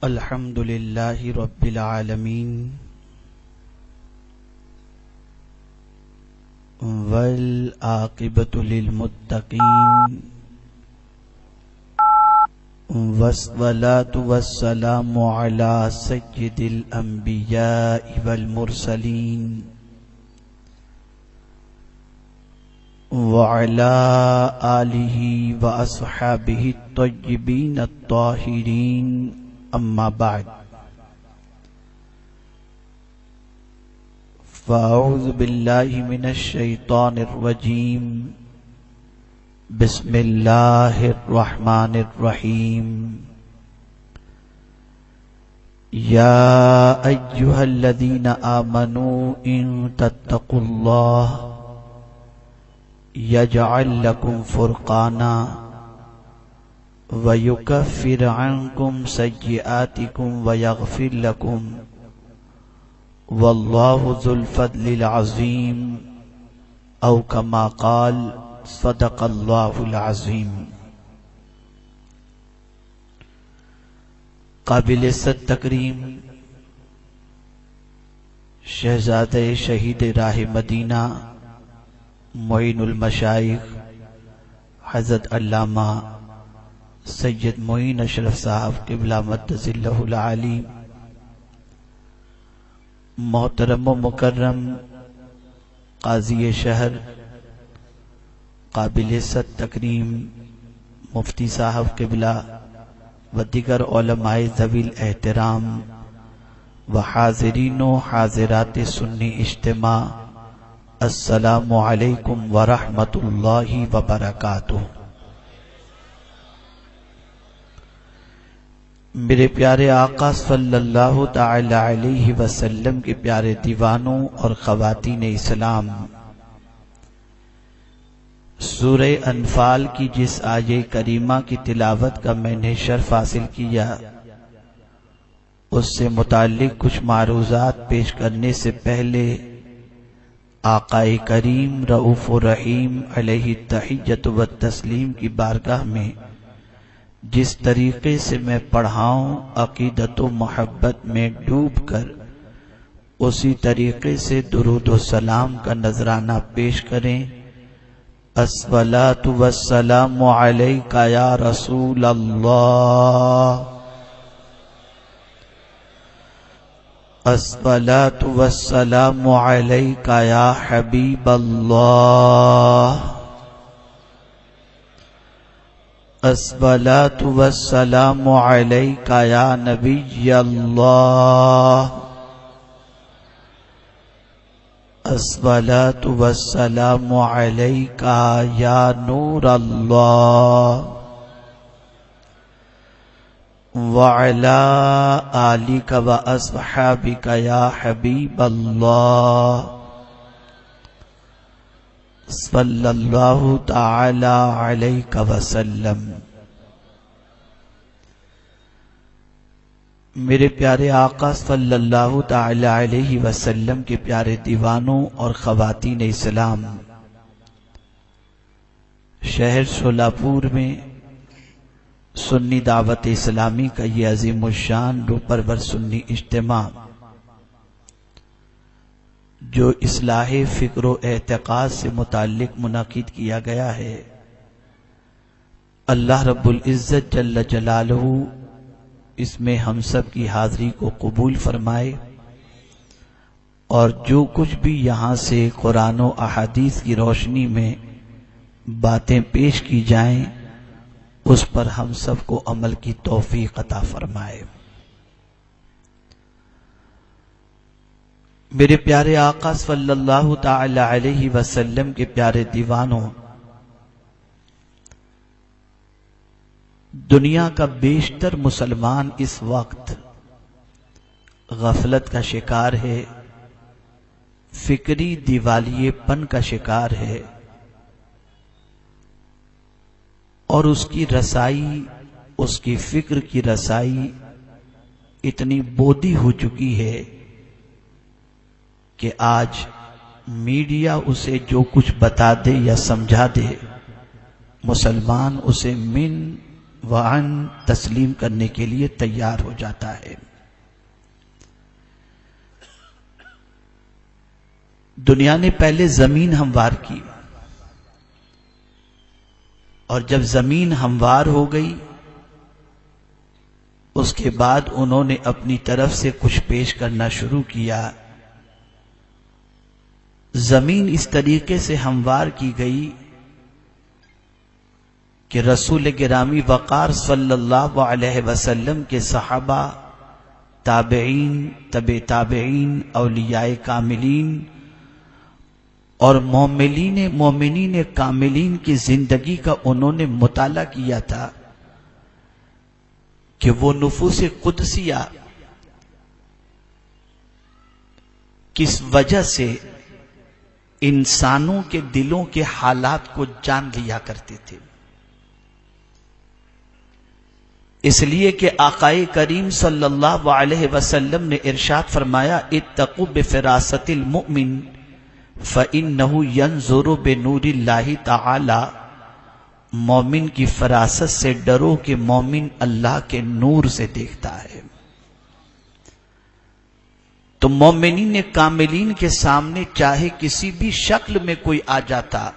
الحمد لله رب العالمين والعاقبة للمتقين والصلاة والسلام على سيد الأنبياء والمرسلين وعلى آله وأصحابه الطيبين الطاهرين أما بعد فأعوذ بالله من الشيطان الرجيم بسم الله الرحمن الرحيم يا أيها الذين آمنوا إن تتقوا الله يجعل لكم فرقانا وَيُكَفِّرْ عَنْكُمْ سَيِّئَاتِكُمْ وَيَغْفِرْ لَكُمْ وَاللَّهُ ذُو الْفَضْلِ الْعَظِيمِ أو كما قال صدق اللہ العظیم۔ قابل عزت تکریم شہزادہ شہید راہ مدینہ معین المشائخ حضرت علامہ سید معین اشرف صاحب قبلہ مدظ اللہ العالی، محترم و مکرم قاضی شہر قابل عزت تکریم مفتی صاحب قبلہ و دیگر علماء ذوی الاحترام و حاضرین و حاضرات سنی اجتماع، السلام علیکم ورحمۃ اللہ وبرکاتہ۔ میرے پیارے آقا صلی اللہ تعالی علیہ وسلم کے پیارے دیوانوں اور خواتین اسلام، سورہ انفال کی جس آیہ کریمہ کی تلاوت کا میں نے شرف حاصل کیا، اس سے متعلق کچھ معروضات پیش کرنے سے پہلے آقا کریم رؤوف الرحیم علیہ التحیۃ والتسلیم کی بارگاہ میں جس طریقے سے میں پڑھاؤں، عقیدت و محبت میں ڈوب کر اسی طریقے سے درود و سلام کا نذرانہ پیش کریں۔ الصلاۃ والسلام علیک یا رسول اللہ، الصلاۃ والسلام علیک یا حبیب اللہ، الصلاۃ والسلام علیک یا نبی اللہ، الصلاۃ والسلام علیک یا نور اللہ، وعلی آلک واصحابک یا حبیب اللہ، صلی اللہ تعالی علیہ وسلم۔ میرے پیارے آقا صلی اللہ تعالی علیہ وسلم کے پیارے دیوانوں اور خواتین اسلام، شہر شولاپور میں سنی دعوت اسلامی کا یہ عظیم الشان روپرور سنی اجتماع جو اصلاح فکر و اعتقاد سے متعلق منعقد کیا گیا ہے، اللہ رب العزت جل جلالہ اس میں ہم سب کی حاضری کو قبول فرمائے، اور جو کچھ بھی یہاں سے قرآن و احادیث کی روشنی میں باتیں پیش کی جائیں اس پر ہم سب کو عمل کی توفیق عطا فرمائے۔ میرے پیارے آقا صلی اللہ تعالی علیہ وسلم کے پیارے دیوانوں، دنیا کا بیشتر مسلمان اس وقت غفلت کا شکار ہے، فکری دیوالیے پن کا شکار ہے، اور اس کی رسائی، اس کی فکر کی رسائی اتنی بودی ہو چکی ہے کہ آج میڈیا اسے جو کچھ بتا دے یا سمجھا دے، مسلمان اسے من وعن تسلیم کرنے کے لیے تیار ہو جاتا ہے۔ دنیا نے پہلے زمین ہموار کی، اور جب زمین ہموار ہو گئی اس کے بعد انہوں نے اپنی طرف سے کچھ پیش کرنا شروع کیا۔ زمین اس طریقے سے ہموار کی گئی کہ رسول گرامی وقار صلی اللہ علیہ وسلم کے صحابہ، تابعین، تبع تابعین، اولیاء کاملین اور مومنین کاملین کی زندگی کا انہوں نے مطالعہ کیا تھا کہ وہ نفوس قدسیہ کس وجہ سے انسانوں کے دلوں کے حالات کو جان لیا کرتے تھے۔ اس لیے کہ آقائے کریم صلی اللہ علیہ وسلم نے ارشاد فرمایا، اتقوا بفراست المؤمن فإنه ينظر بنور اللہ تعالی، مومن کی فراست سے ڈرو کہ مومن اللہ کے نور سے دیکھتا ہے۔ تو مومنین کاملین کے سامنے چاہے کسی بھی شکل میں کوئی آ جاتا،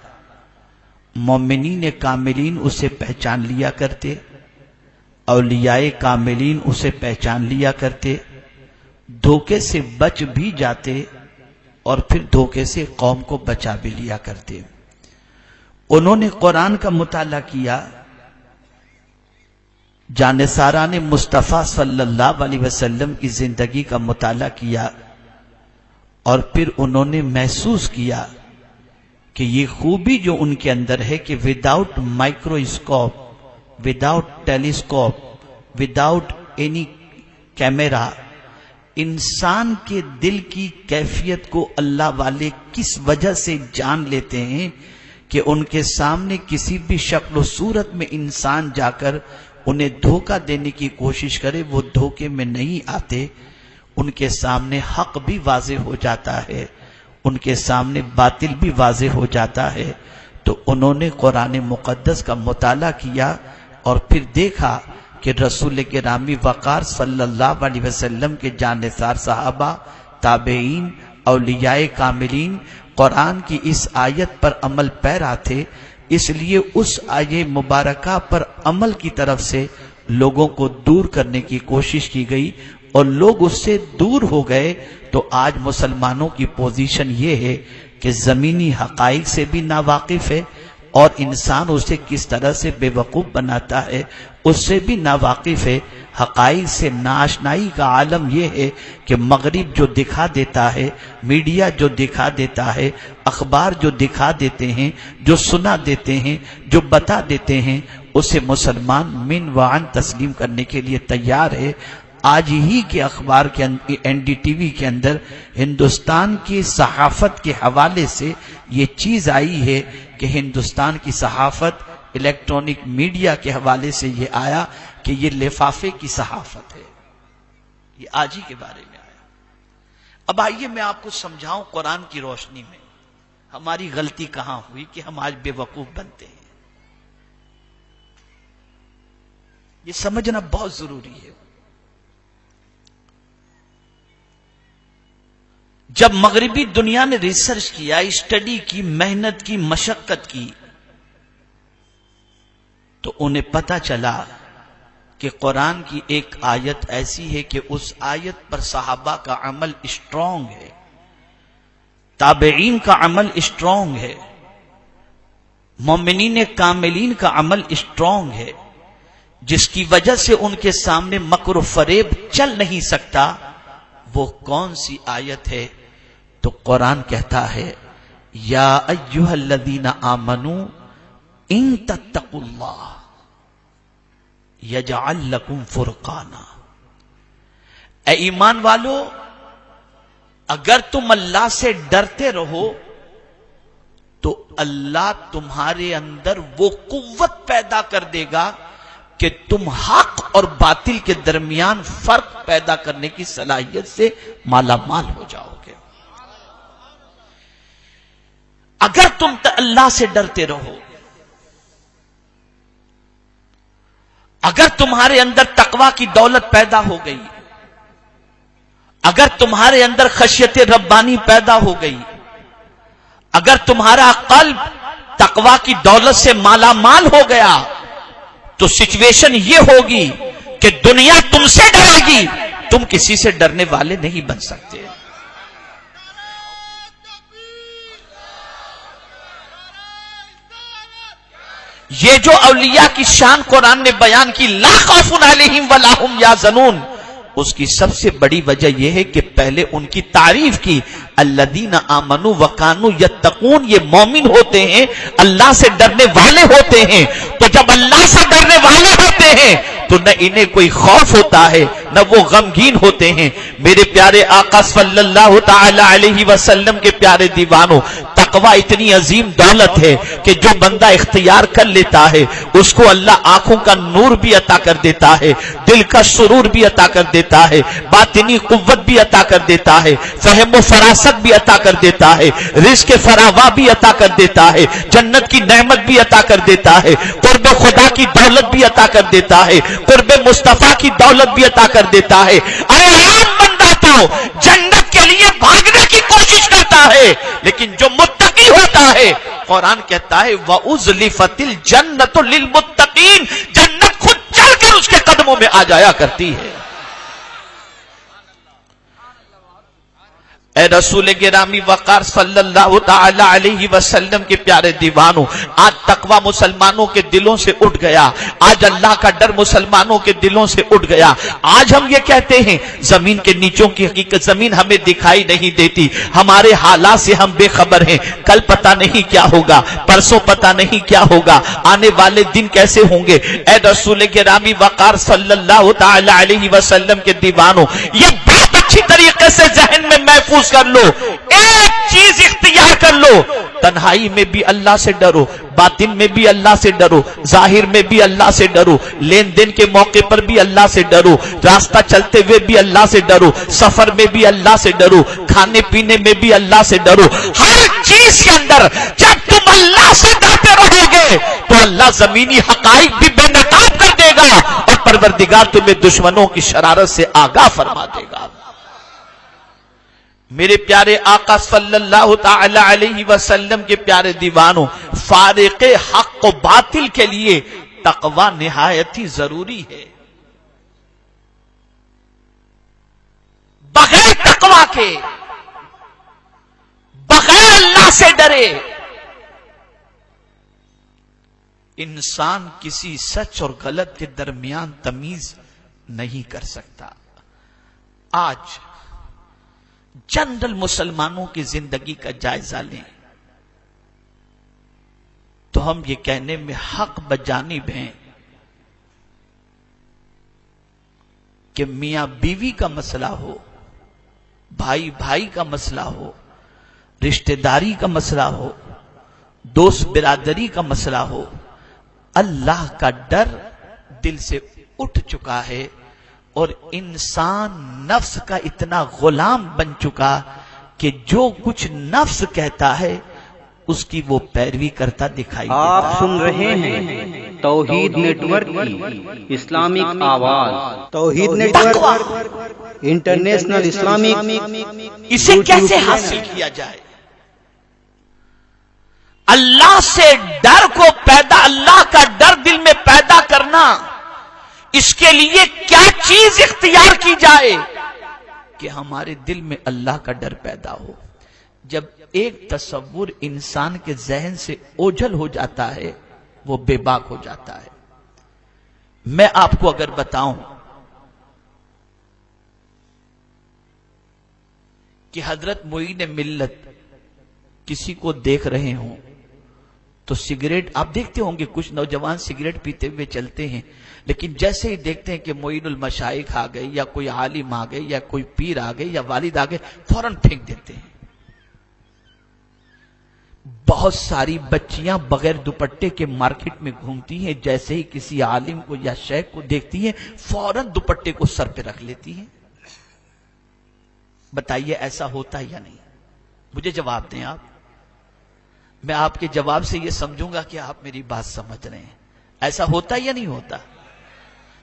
مومنین کاملین اسے پہچان لیا کرتے، اولیاء کاملین اسے پہچان لیا کرتے، دھوکے سے بچ بھی جاتے اور پھر دھوکے سے قوم کو بچا بھی لیا کرتے۔ انہوں نے قرآن کا مطالعہ کیا، جانثاران مصطفیٰ صلی اللہ علیہ وسلم کی زندگی کا مطالعہ کیا، اور پھر انہوں نے محسوس کیا کہ یہ خوبی جو ان کے اندر ہے کہ without microscope, without telescope, without any camera, انسان کے دل کی کیفیت کو اللہ والے کس وجہ سے جان لیتے ہیں کہ ان کے سامنے کسی بھی شکل و صورت میں انسان جا کر انہیں دھوکہ دینے کی کوشش کرے، وہ دھوکے میں نہیں آتے، ان کے سامنے حق بھی واضح ہو جاتا ہے، ان کے سامنے باطل بھی واضح ہو جاتا ہے۔ تو انہوں نے قرآن مقدس کا مطالعہ کیا اور پھر دیکھا کہ رسول گرامی وقار صلی اللہ علیہ وسلم کے جانثار صحابہ، تابعین، اولیاء کاملین قرآن کی اس آیت پر عمل پیرا تھے، اس لیے اس آیت مبارکہ پر عمل کی طرف سے لوگوں کو دور کرنے کی کوشش کی گئی، اور لوگ اس سے دور ہو گئے۔ تو آج مسلمانوں کی پوزیشن یہ ہے کہ زمینی حقائق سے بھی ناواقف ہے، اور انسان اسے کس طرح سے بے وقوف بناتا ہے اس سے بھی ناواقف ہے۔ حقائق سے ناآشنائی کا عالم یہ ہے کہ مغرب جو دکھا دیتا ہے، میڈیا جو دکھا دیتا ہے، اخبار جو دکھا دیتے ہیں، جو سنا دیتے ہیں، جو بتا دیتے ہیں، اسے مسلمان من وعن تسلیم کرنے کے لیے تیار ہے۔ آج ہی کے اخبار کے این ڈی ٹی وی کے اندر ہندوستان کی صحافت کے حوالے سے یہ چیز آئی ہے کہ ہندوستان کی صحافت، الیکٹرانک میڈیا کے حوالے سے یہ آیا کہ یہ لفافے کی صحافت ہے۔ یہ آج ہی کے بارے میں آیا۔ اب آئیے میں آپ کو سمجھاؤں قرآن کی روشنی میں ہماری غلطی کہاں ہوئی کہ ہم آج بے وقوف بنتے ہیں۔ یہ سمجھنا بہت ضروری ہے۔ جب مغربی دنیا نے ریسرچ کیا، اسٹڈی کی، محنت کی، مشقت کی، تو انہیں پتہ چلا کہ قرآن کی ایک آیت ایسی ہے کہ اس آیت پر صحابہ کا عمل اسٹرانگ ہے، تابعین کا عمل اسٹرانگ ہے، مومنین کاملین کا عمل اسٹرانگ ہے، جس کی وجہ سے ان کے سامنے مکر و فریب چل نہیں سکتا۔ وہ کون سی آیت ہے؟ تو قرآن کہتا ہے، یا ایھا الذین آمنوا ان تتقوا اللہ یجعل لکم فرقانا۔ اے ایمان والو، اگر تم اللہ سے ڈرتے رہو تو اللہ تمہارے اندر وہ قوت پیدا کر دے گا کہ تم حق اور باطل کے درمیان فرق پیدا کرنے کی صلاحیت سے مالا مال ہو جاؤ گے۔ اگر تم اللہ سے ڈرتے رہو، اگر تمہارے اندر تقوی کی دولت پیدا ہو گئی، اگر تمہارے اندر خشیت ربانی پیدا ہو گئی، اگر تمہارا قلب تقوی کی دولت سے مالا مال ہو گیا، تو سچویشن یہ ہوگی کہ دنیا تم سے ڈرے گی، تم کسی سے ڈرنے والے نہیں بن سکتے۔ یہ جو اولیاء کی شان قرآن نے بیان کی، لا خوف علیہم ولا ہم یحزنون، اس کی سب سے بڑی وجہ یہ ہے کہ پہلے ان کی تعریف کی، الذین آمنوا وکانوا یتقون، یہ مومن ہوتے ہیں، اللہ سے ڈرنے والے ہوتے ہیں۔ تو جب اللہ سے ڈرنے والے ہوتے ہیں تو نہ انہیں کوئی خوف ہوتا ہے، نہ وہ غمگین ہوتے ہیں۔ میرے پیارے آقا صلی اللہ تعالی علیہ وسلم کے پیارے دیوانوں، تقوی اتنی عظیم دولت ہے کہ جو بندہ اختیار کر لیتا ہے اس کو اللہ آنکھوں کا نور بھی عطا کر دیتا ہے، دل کا سرور بھی عطا کر دیتا ہے، باطنی قوت بھی عطا کر دیتا ہے، فہم و فراست بھی عطا کر دیتا ہے، رزق فراواں بھی عطا کر دیتا ہے، جنت کی نعمت بھی عطا کر دیتا ہے، قرب خدا کی دولت بھی عطا کر دیتا ہے، قرب مصطفیٰ کی دولت بھی عطا کر دیتا ہے۔ ارے عام بندہ تو جنت کے لیے بھاگنے کی کوشش کرتا ہے، لیکن جو متقی ہوتا ہے، قرآن کہتا ہے وَأُزْلِفَتِ الْجَنَّةُ لِلْمُتَّقِينَ، جنت خود چل کر اس کے قدموں میں آ جایا کرتی ہے۔ اے رسول گرامی وقار صلی اللہ تعالی علیہ وسلم کے پیارے دیوانوں، آج تقوی مسلمانوں کے دلوں سے اٹھ گیا، آج اللہ کا ڈر مسلمانوں کے دلوں سے اٹھ گیا۔ آج ہم یہ کہتے ہیں زمین کے نیچوں کی حقیقت، زمین ہمیں دکھائی نہیں دیتی، ہمارے حالات سے ہم بے خبر ہیں، کل پتہ نہیں کیا ہوگا، پرسوں پتہ نہیں کیا ہوگا، آنے والے دن کیسے ہوں گے۔ اے رسول گرامی وقار صلی اللہ تعالی علیہ وسلم کے دیوانوں، یہ بات اچھی طریقے سے ذہن میں محفوظ کر لو، ایک چیز اختیار کر لو، تنہائی میں بھی اللہ سے ڈرو، باطن میں بھی اللہ سے ڈرو، ظاہر میں بھی اللہ سے ڈرو، لین دین کے موقع پر بھی اللہ سے ڈرو، راستہ چلتے ہوئے بھی اللہ سے ڈرو، سفر میں بھی اللہ سے ڈرو، کھانے پینے میں بھی اللہ سے ڈرو۔ ہر چیز کے اندر جب تم اللہ سے ڈرتے رہو گے تو اللہ زمینی حقائق بھی بے نقاب کر دے گا، اور پروردگار تمہیں دشمنوں کی شرارت سے آگاہ فرما دے گا۔ میرے پیارے آقا صلی اللہ تعالی علیہ وسلم کے پیارے دیوانوں، فارق حق و باطل کے لیے تقوی نہایت ہی ضروری ہے۔ بغیر تقوی کے، بغیر اللہ سے ڈرے، انسان کسی سچ اور غلط کے درمیان تمیز نہیں کر سکتا۔ آج جنرل مسلمانوں کی زندگی کا جائزہ لیں تو ہم یہ کہنے میں حق بجانب ہیں کہ میاں بیوی کا مسئلہ ہو، بھائی بھائی کا مسئلہ ہو، رشتہ داری کا مسئلہ ہو، دوست برادری کا مسئلہ ہو، اللہ کا ڈر دل سے اٹھ چکا ہے، اور انسان نفس کا اتنا غلام بن چکا کہ جو کچھ نفس کہتا ہے اس کی وہ پیروی کرتا دکھائی دیتا ہے۔ آپ سن رہے ہیں توحید نیٹ ورک کی اسلامک آواز، Tauheed network international Islamic. اسے کیسے حاصل کیا جائے؟ اللہ سے ڈر کو پیدا، اللہ کا ڈر دل میں پیدا کرنا، اس کے لیے کیا چیز اختیار کی جائے کہ ہمارے دل میں اللہ کا ڈر پیدا ہو؟ جب ایک تصور انسان کے ذہن سے اوجھل ہو جاتا ہے وہ بے باک ہو جاتا ہے۔ میں آپ کو اگر بتاؤں کہ حضرت معین ملت کسی کو دیکھ رہے ہوں تو سگریٹ، آپ دیکھتے ہوں گے کچھ نوجوان سگریٹ پیتے ہوئے چلتے ہیں، لیکن جیسے ہی دیکھتے ہیں کہ معین المشائخ آ گئے یا کوئی عالم آ گئے یا کوئی پیر آ گئے یا والد آ گئے، فوراً پھینک دیتے ہیں۔ بہت ساری بچیاں بغیر دوپٹے کے مارکیٹ میں گھومتی ہیں، جیسے ہی کسی عالم کو یا شیخ کو دیکھتی ہیں فوراً دوپٹے کو سر پہ رکھ لیتی ہیں۔ بتائیے ایسا ہوتا ہے یا نہیں؟ مجھے جواب دیں آپ۔ میں آپ کے جواب سے یہ سمجھوں گا کہ آپ میری بات سمجھ رہے ہیں۔ ایسا ہوتا یا نہیں ہوتا؟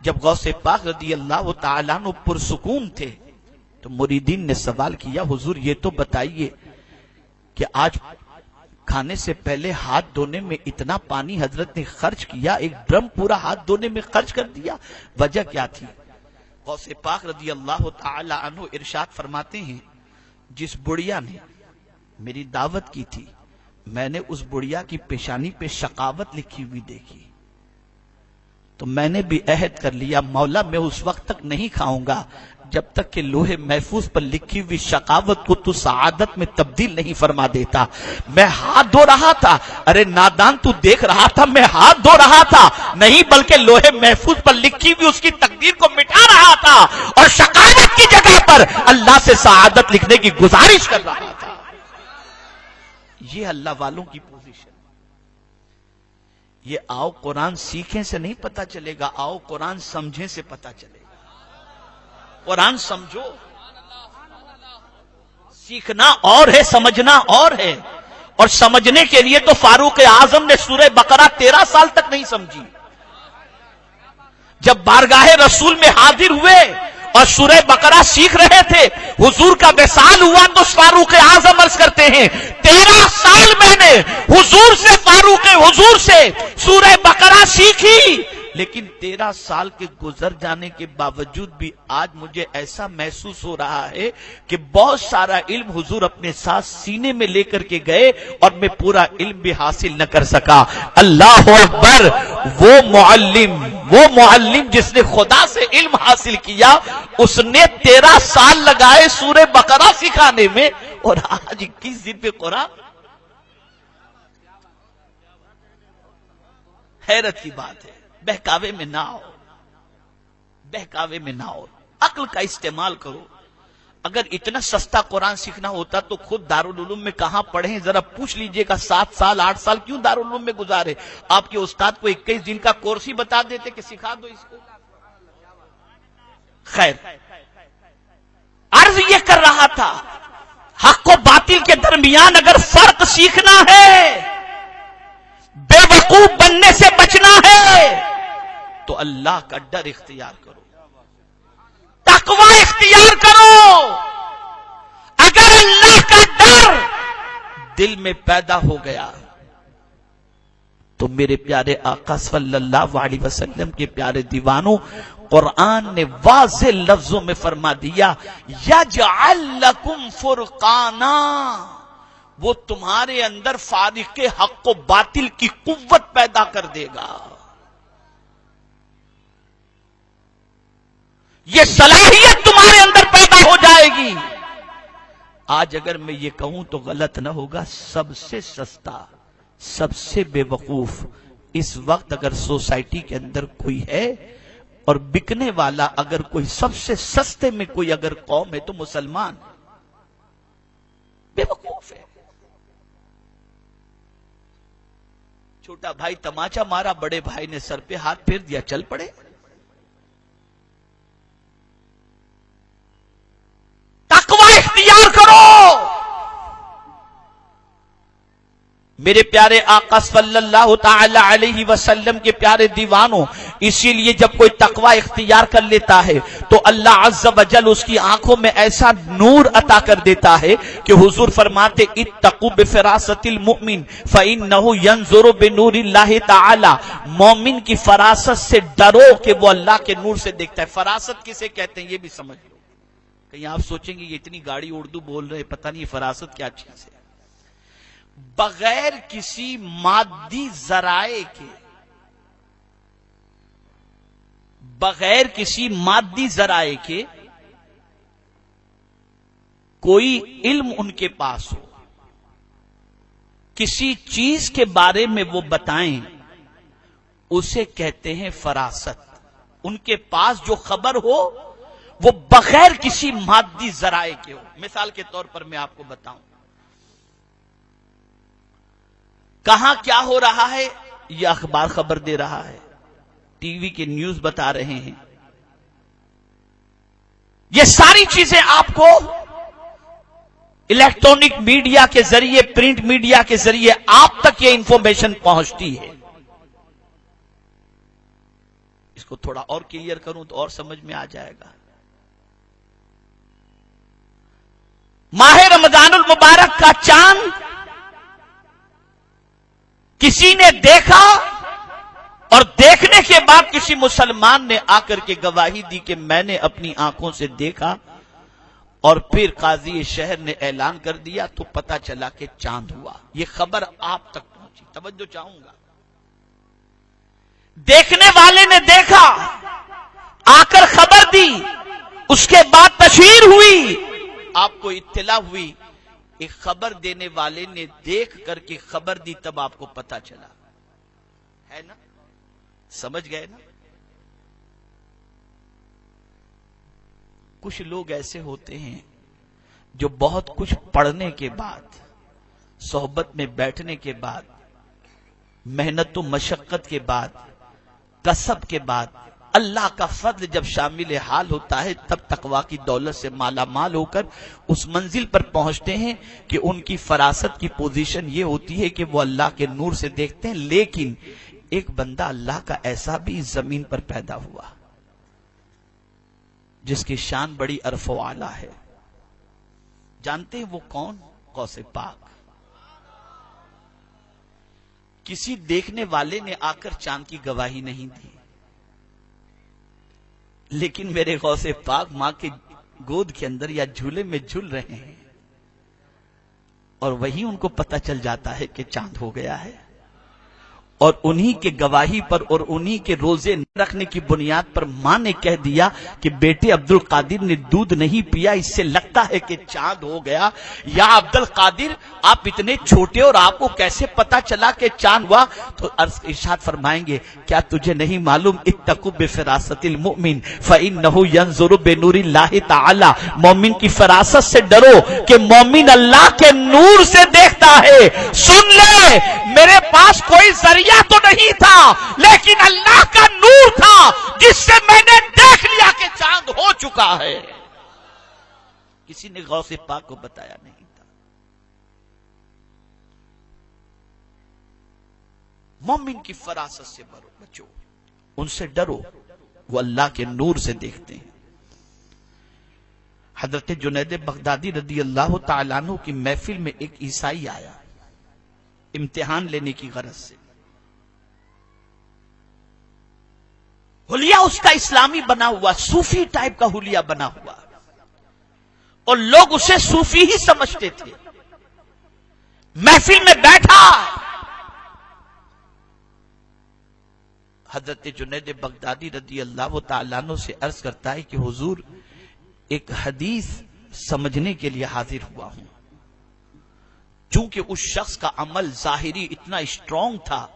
جب غوث پاک رضی اللہ تعالیٰ عنہ پرسکون تھے تو مریدین نے سوال کیا حضور یہ تو بتائیے کہ آج کھانے سے پہلے ہاتھ دھونے میں اتنا پانی حضرت نے خرچ کیا، ایک ڈرم پورا ہاتھ دھونے میں خرچ کر دیا، وجہ کیا تھی؟ غوث پاک رضی اللہ تعالی عنہ ارشاد فرماتے ہیں جس بڑیا نے میری دعوت کی تھی میں نے اس بڑیا کی پیشانی پہ شقاوت لکھی ہوئی دیکھی تو میں نے بھی عہد کر لیا مولا میں اس وقت تک نہیں کھاؤں گا جب تک کہ لوح محفوظ پر لکھی ہوئی شقاوت کو تو سعادت میں تبدیل نہیں فرما دیتا۔ میں ہاتھ دھو رہا تھا، ارے نادان تو دیکھ رہا تھا میں ہاتھ دھو رہا تھا نہیں بلکہ لوح محفوظ پر لکھی ہوئی اس کی تقدیر کو مٹا رہا تھا اور شقاوت کی جگہ پر اللہ سے سعادت لکھنے کی گزارش کر رہا تھا۔ یہ اللہ والوں کی پوزیشن۔ یہ آؤ قرآن سیکھیں سے نہیں پتا چلے گا، آؤ قرآن سمجھیں سے پتا چلے گا۔ قرآن سمجھو، سیکھنا اور ہے سمجھنا اور ہے، اور سمجھنے کے لیے تو فاروق اعظم نے سورہ بقرہ 13 سال تک نہیں سمجھی۔ جب بارگاہ رسول میں حاضر ہوئے اور سورہ بقرہ سیکھ رہے تھے حضور کا وصال ہوا تو فاروق اعظم عرض کرتے ہیں 13 سال میں نے حضور سے فاروق حضور سے سورہ بقرہ سیکھی، لیکن 13 سال کے گزر جانے کے باوجود بھی آج مجھے ایسا محسوس ہو رہا ہے کہ بہت سارا علم حضور اپنے ساتھ سینے میں لے کر کے گئے اور میں پورا علم بھی حاصل نہ کر سکا۔ اللہ اکبر! وہ معلم جس نے خدا سے علم حاصل کیا اس نے 13 سال لگائے سورہ بقرہ سکھانے میں، اور آج 21 دن پہ قرآن۔ حیرت کی بات ہے۔ بہکاوے میں نہ آؤ، بہکاوے میں نہ آؤ، عقل کا استعمال کرو۔ اگر اتنا سستا قرآن سیکھنا ہوتا تو خود دارالعلوم میں کہاں پڑھیں ذرا پوچھ لیجئے گا، 7 سال 8 سال کیوں دارالعلوم میں گزارے؟ آپ کے استاد کو 21 دن کا کورس ہی بتا دیتے کہ سکھا دو اس کو۔ خیر، عرض یہ کر رہا تھا حق و باطل کے درمیان اگر فرق سیکھنا ہے، بے وقوف بننے سے بچنا ہے تو اللہ کا ڈر اختیار کرو، تقوی اختیار کرو۔ اگر اللہ کا ڈر دل میں پیدا ہو گیا تو میرے پیارے آقا صلی اللہ علیہ وسلم کے پیارے دیوانوں، قرآن نے واضح لفظوں میں فرما دیا یجعل لکم فرقانا، وہ تمہارے اندر فارق حق و باطل کی قوت پیدا کر دے گا۔ یہ صلاحیت تمہارے اندر پیدا ہو جائے گی۔ آج اگر میں یہ کہوں تو غلط نہ ہوگا، سب سے سستا، سب سے بے وقوف اس وقت اگر سوسائٹی کے اندر کوئی ہے اور بکنے والا اگر کوئی سب سے سستے میں کوئی اگر قوم ہے تو مسلمان بے وقوف ہے۔ چھوٹا بھائی تماچا مارا، بڑے بھائی نے سر پہ ہاتھ پھیر دیا، چل پڑے۔ تقوی اختیار کرو۔ میرے پیارے آقا صلی اللہ تعالی علیہ وسلم کے پیارے دیوانوں، اسی لیے جب کوئی تقوی اختیار کر لیتا ہے تو اللہ عز و جل اس کی آنکھوں میں ایسا نور عطا کر دیتا ہے کہ حضور فرماتے اتقوا بفراست المؤمن فإنه ينظر بنور اللہ تعالی، مومن کی فراست سے ڈرو کہ وہ اللہ کے نور سے دیکھتا ہے۔ فراست کسے کہتے ہیں یہ بھی سمجھ لو، کہیں آپ سوچیں گے یہ اتنی گاڑی اردو بول رہے پتہ نہیں فراست کیا چیز ہے۔ بغیر کسی مادی ذرائع کے، بغیر کسی مادی ذرائع کے کوئی علم ان کے پاس ہو، کسی چیز کے بارے میں وہ بتائیں، اسے کہتے ہیں فراست۔ ان کے پاس جو خبر ہو وہ بغیر کسی مادی ذرائع کے ہو۔ مثال کے طور پر میں آپ کو بتاؤں، کہاں کیا ہو رہا ہے یہ اخبار خبر دے رہا ہے، ٹی وی کے نیوز بتا رہے ہیں، یہ ساری چیزیں آپ کو الیکٹرانک میڈیا کے ذریعے، پرنٹ میڈیا کے ذریعے آپ تک یہ انفارمیشن پہنچتی ہے۔ اس کو تھوڑا اور کلیئر کروں تو اور سمجھ میں آ جائے گا. ماہ رمضان المبارک کا چاند کسی نے دیکھا اور دیکھنے کے بعد کسی مسلمان نے آ کر کے گواہی دی کہ میں نے اپنی آنکھوں سے دیکھا، اور پھر قاضی شہر نے اعلان کر دیا تو پتا چلا کہ چاند ہوا. یہ خبر آپ تک پہنچی. توجہ چاہوں گا. دیکھنے والے نے دیکھا، آ کر خبر دی، اس کے بعد تشہیر ہوئی، آپ کو اطلاع ہوئی. ایک خبر دینے والے نے دیکھ کر کے خبر دی، تب آپ کو پتا چلا. ہے نا؟ سمجھ گئے نا؟ کچھ لوگ ایسے ہوتے ہیں جو بہت کچھ پڑھنے کے بعد، صحبت میں بیٹھنے کے بعد، محنت و مشقت کے بعد، کسب کے بعد، اللہ کا فضل جب شامل حال ہوتا ہے تب تقویٰ کی دولت سے مالا مال ہو کر اس منزل پر پہنچتے ہیں کہ ان کی فراست کی پوزیشن یہ ہوتی ہے کہ وہ اللہ کے نور سے دیکھتے ہیں. لیکن ایک بندہ اللہ کا ایسا بھی اس زمین پر پیدا ہوا جس کی شان بڑی عرف و اعلیٰ ہے. جانتے ہیں وہ کون؟ غوث پاک. کسی دیکھنے والے نے آ کر چاند کی گواہی نہیں دی، لیکن میرے غوث پاک ماں کے گود کے اندر یا جھولے میں جھول رہے ہیں، اور وہی ان کو پتہ چل جاتا ہے کہ چاند ہو گیا ہے. اور انہی کے گواہی پر اور انہی کے روزے نہ رکھنے کی بنیاد پر ماں نے کہہ دیا کہ بیٹے عبد القادر نے دودھ نہیں پیا، اس سے لگتا ہے کہ چاند ہو گیا. یا عبد القادر آپ اتنے چھوٹے اور آپ کو کیسے پتا چلا کہ چاند ہوا؟ تو ارشاد فرمائیں گے کیا تجھے نہیں معلوم اتقوا بفراست المؤمن فإنه ينظر بنور اللہ تعالی. مومن کی فراست سے ڈرو کہ مومن اللہ کے نور سے دیکھتا ہے. سن لے، میرے پاس کوئی ذریعہ تو نہیں تھا، لیکن اللہ کا نور تھا جس سے میں نے دیکھ لیا کہ چاند ہو چکا ہے. کسی نے غوث پاک کو بتایا نہیں تھا. مومن کی فراست سے بچو، ان سے ڈرو، وہ اللہ کے نور سے دیکھتے ہیں. حضرت جنید بغدادی رضی اللہ تعالیٰ عنہ کی محفل میں ایک عیسائی آیا امتحان لینے کی غرض سے. حلیہ اس کا اسلامی بنا ہوا، صوفی ٹائپ کا حلیہ بنا ہوا، اور لوگ اسے صوفی ہی سمجھتے تھے. محفل میں بیٹھا، حضرت جنید بغدادی رضی اللہ تعالیٰ عنہ سے عرض کرتا ہے کہ حضور ایک حدیث سمجھنے کے لیے حاضر ہوا ہوں. چونکہ اس شخص کا عمل ظاہری اتنا اسٹرانگ تھا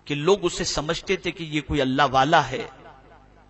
کہ لوگ اسے سمجھتے تھے کہ یہ کوئی اللہ والا ہے،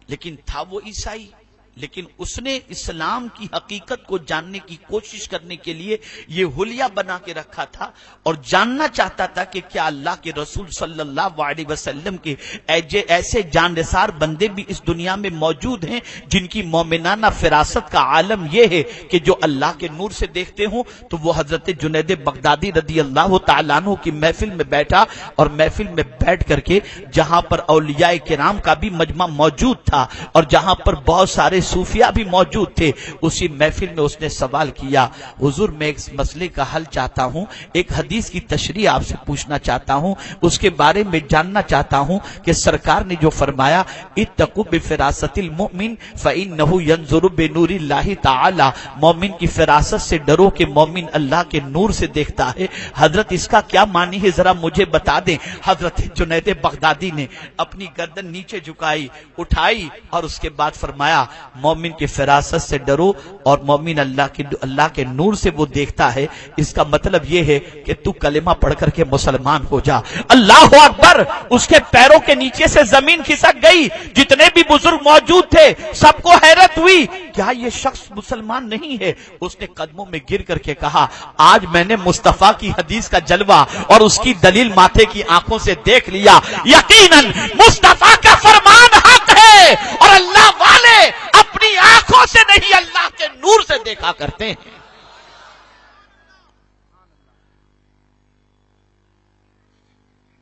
لیکن تھا وہ عیسائی. لیکن اس نے اسلام کی حقیقت کو جاننے کی کوشش کرنے کے لیے یہ حلیہ بنا کے رکھا تھا، اور جاننا چاہتا تھا کہ کیا اللہ کے رسول صلی اللہ علیہ وسلم کے ایسے جان نثار بندے بھی اس دنیا میں موجود ہیں جن کی مومنانہ فراست کا عالم یہ ہے کہ جو اللہ کے نور سے دیکھتے ہوں. تو وہ حضرت جنید بغدادی رضی اللہ تعالیٰ عنہ کی محفل میں بیٹھا، اور محفل میں بیٹھ کر کے جہاں پر اولیاء کرام کا بھی مجمع موجود تھا اور جہاں پر بہت سارے صوفیہ بھی موجود تھے، اسی محفل میں اس نے سوال کیا، حضور میں ایک مسئلے کا حل چاہتا ہوں، ایک حدیث کی تشریح آپ سے پوچھنا چاہتا ہوں، اس کے بارے میں جاننا چاہتا ہوں کہ سرکار نے جو فرمایا اتقوا بفراست المؤمن فإنه ينظر بنور اللہ تعالی، مومن کی فراست سے ڈرو کہ مومن اللہ کے نور سے دیکھتا ہے. حضرت اس کا کیا معنی ہے ذرا مجھے بتا دیں. حضرت جنید بغدادی نے اپنی گردن نیچے جھکائی، اٹھائی، اور اس کے بعد فرمایا مومن کی فراست سے ڈرو، اور مومن اللہ کے نور سے وہ دیکھتا ہے. اس کا مطلب یہ ہے کہ تو کلمہ پڑھ کر کے مسلمان ہو جا. اللہ اکبر. اس کے پیروں کے نیچے سے زمین کھسک گئی. جتنے بھی بزرگ موجود تھے سب کو حیرت ہوئی، کیا یہ شخص مسلمان نہیں ہے؟ اس نے قدموں میں گر کر کے کہا آج میں نے مصطفیٰ کی حدیث کا جلوہ اور اس کی دلیل ماتھے کی آنکھوں سے دیکھ لیا. یقیناً مصطفیٰ کا فرمان حق ہے، اور اللہ والے اپنی آنکھوں سے نہیں اللہ کے نور سے دیکھا کرتے ہیں.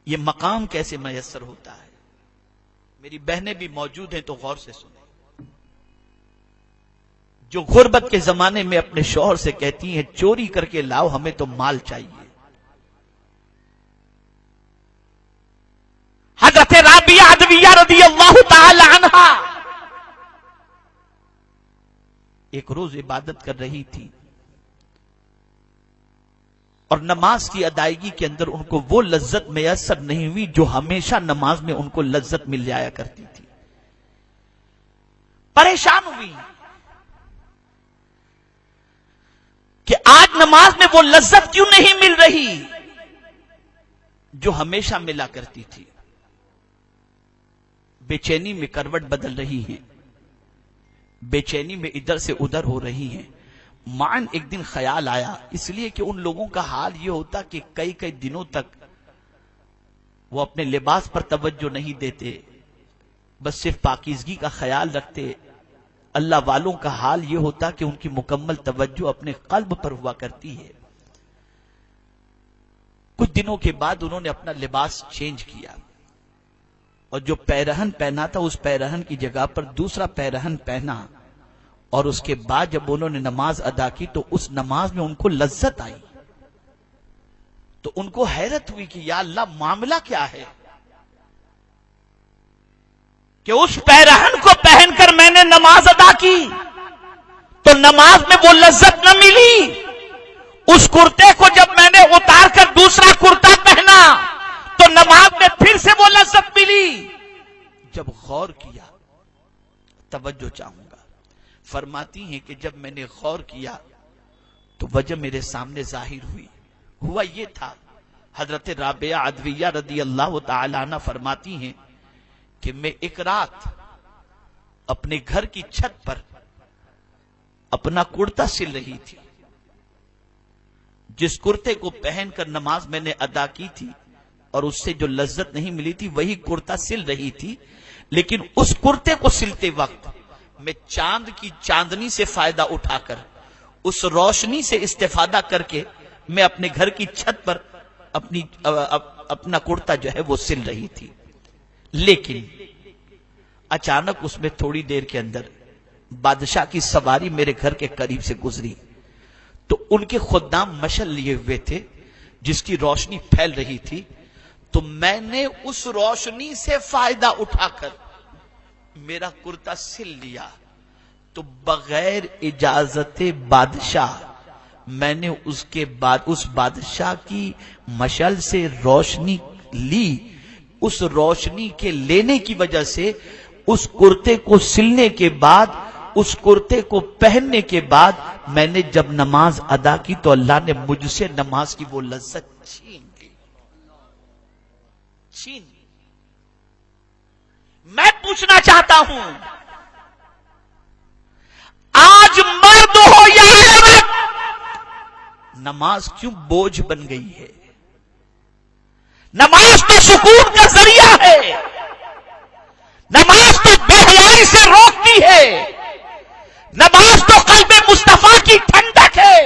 یہ مقام کیسے میسر ہوتا ہے؟ میری بہنیں بھی موجود ہیں تو غور سے سنیں. جو غربت کے زمانے میں اپنے شوہر سے کہتی ہیں چوری کر کے لاؤ ہمیں تو مال چاہیے. حضرت رابعہ عدویہ رضی اللہ تعالی عنہا ایک روز عبادت کر رہی تھی اور نماز کی ادائیگی کے اندر ان کو وہ لذت میسر نہیں ہوئی جو ہمیشہ نماز میں ان کو لذت مل جایا کرتی تھی. پریشان ہوئی کہ آج نماز میں وہ لذت کیوں نہیں مل رہی جو ہمیشہ ملا کرتی تھی. بے چینی میں کروٹ بدل رہی ہیں, بے چینی میں ادھر سے ادھر ہو رہی ہیں. معن ایک دن خیال آیا, اس لیے کہ ان لوگوں کا حال یہ ہوتا کہ کئی کئی دنوں تک وہ اپنے لباس پر توجہ نہیں دیتے, بس صرف پاکیزگی کا خیال رکھتے. اللہ والوں کا حال یہ ہوتا کہ ان کی مکمل توجہ اپنے قلب پر ہوا کرتی ہے. کچھ دنوں کے بعد انہوں نے اپنا لباس چینج کیا اور جو پیرہن پہنا تھا اس پیرہن کی جگہ پر دوسرا پیرہن پہنا, اور اس کے بعد جب انہوں نے نماز ادا کی تو اس نماز میں ان کو لذت آئی. تو ان کو حیرت ہوئی کہ یا اللہ معاملہ کیا ہے کہ اس پیرہن کو پہن کر میں نے نماز ادا کی تو نماز میں وہ لذت نہ ملی. اس کرتے کو جب میں نے اتار کر دوسرا کرتا پہنا تو نماز میں پھر سے وہ لذت ملی. جب غور کیا, توجہ چاہوں گا, فرماتی ہیں کہ جب میں نے غور کیا تو وجہ میرے سامنے ظاہر ہوئی. ہوا یہ تھا, حضرت رابعہ عدویہ رضی اللہ تعالی عنہ فرماتی ہیں کہ میں ایک رات اپنے گھر کی چھت پر اپنا کرتا سل رہی تھی. جس کرتے کو پہن کر نماز میں نے ادا کی تھی اور اس سے جو لذت نہیں ملی تھی وہی کرتا سل رہی تھی, لیکن اس کرتے کو سلتے وقت میں چاند کی چاندنی سے فائدہ اٹھا کر, اس روشنی سے استفادہ کر کے میں اپنے گھر کی چھت پر اپنا کرتا جو ہے وہ سل رہی تھی. لیکن اچانک اس میں تھوڑی دیر کے اندر بادشاہ کی سواری میرے گھر کے قریب سے گزری تو ان کے خدام مشعل لیے ہوئے تھے جس کی روشنی پھیل رہی تھی. تو میں نے اس روشنی سے فائدہ اٹھا کر میرا کرتا سل لیا. تو بغیر اجازت بادشاہ میں نے اس کے بعد اس بادشاہ کی مشعل سے روشنی لی. اس روشنی کے لینے کی وجہ سے اس کرتے کو سلنے کے بعد, اس کرتے کو پہننے کے بعد میں نے جب نماز ادا کی تو اللہ نے مجھ سے نماز کی وہ لذت چھین لی. میں پوچھنا چاہتا ہوں, آج مرد ہو یا عورت, نماز کیوں بوجھ بن گئی ہے؟ نماز تو سکون کا ذریعہ ہے, نماز تو بے حیائی سے روکتی ہے, نماز تو قلب مصطفیٰ کی ٹھنڈک ہے.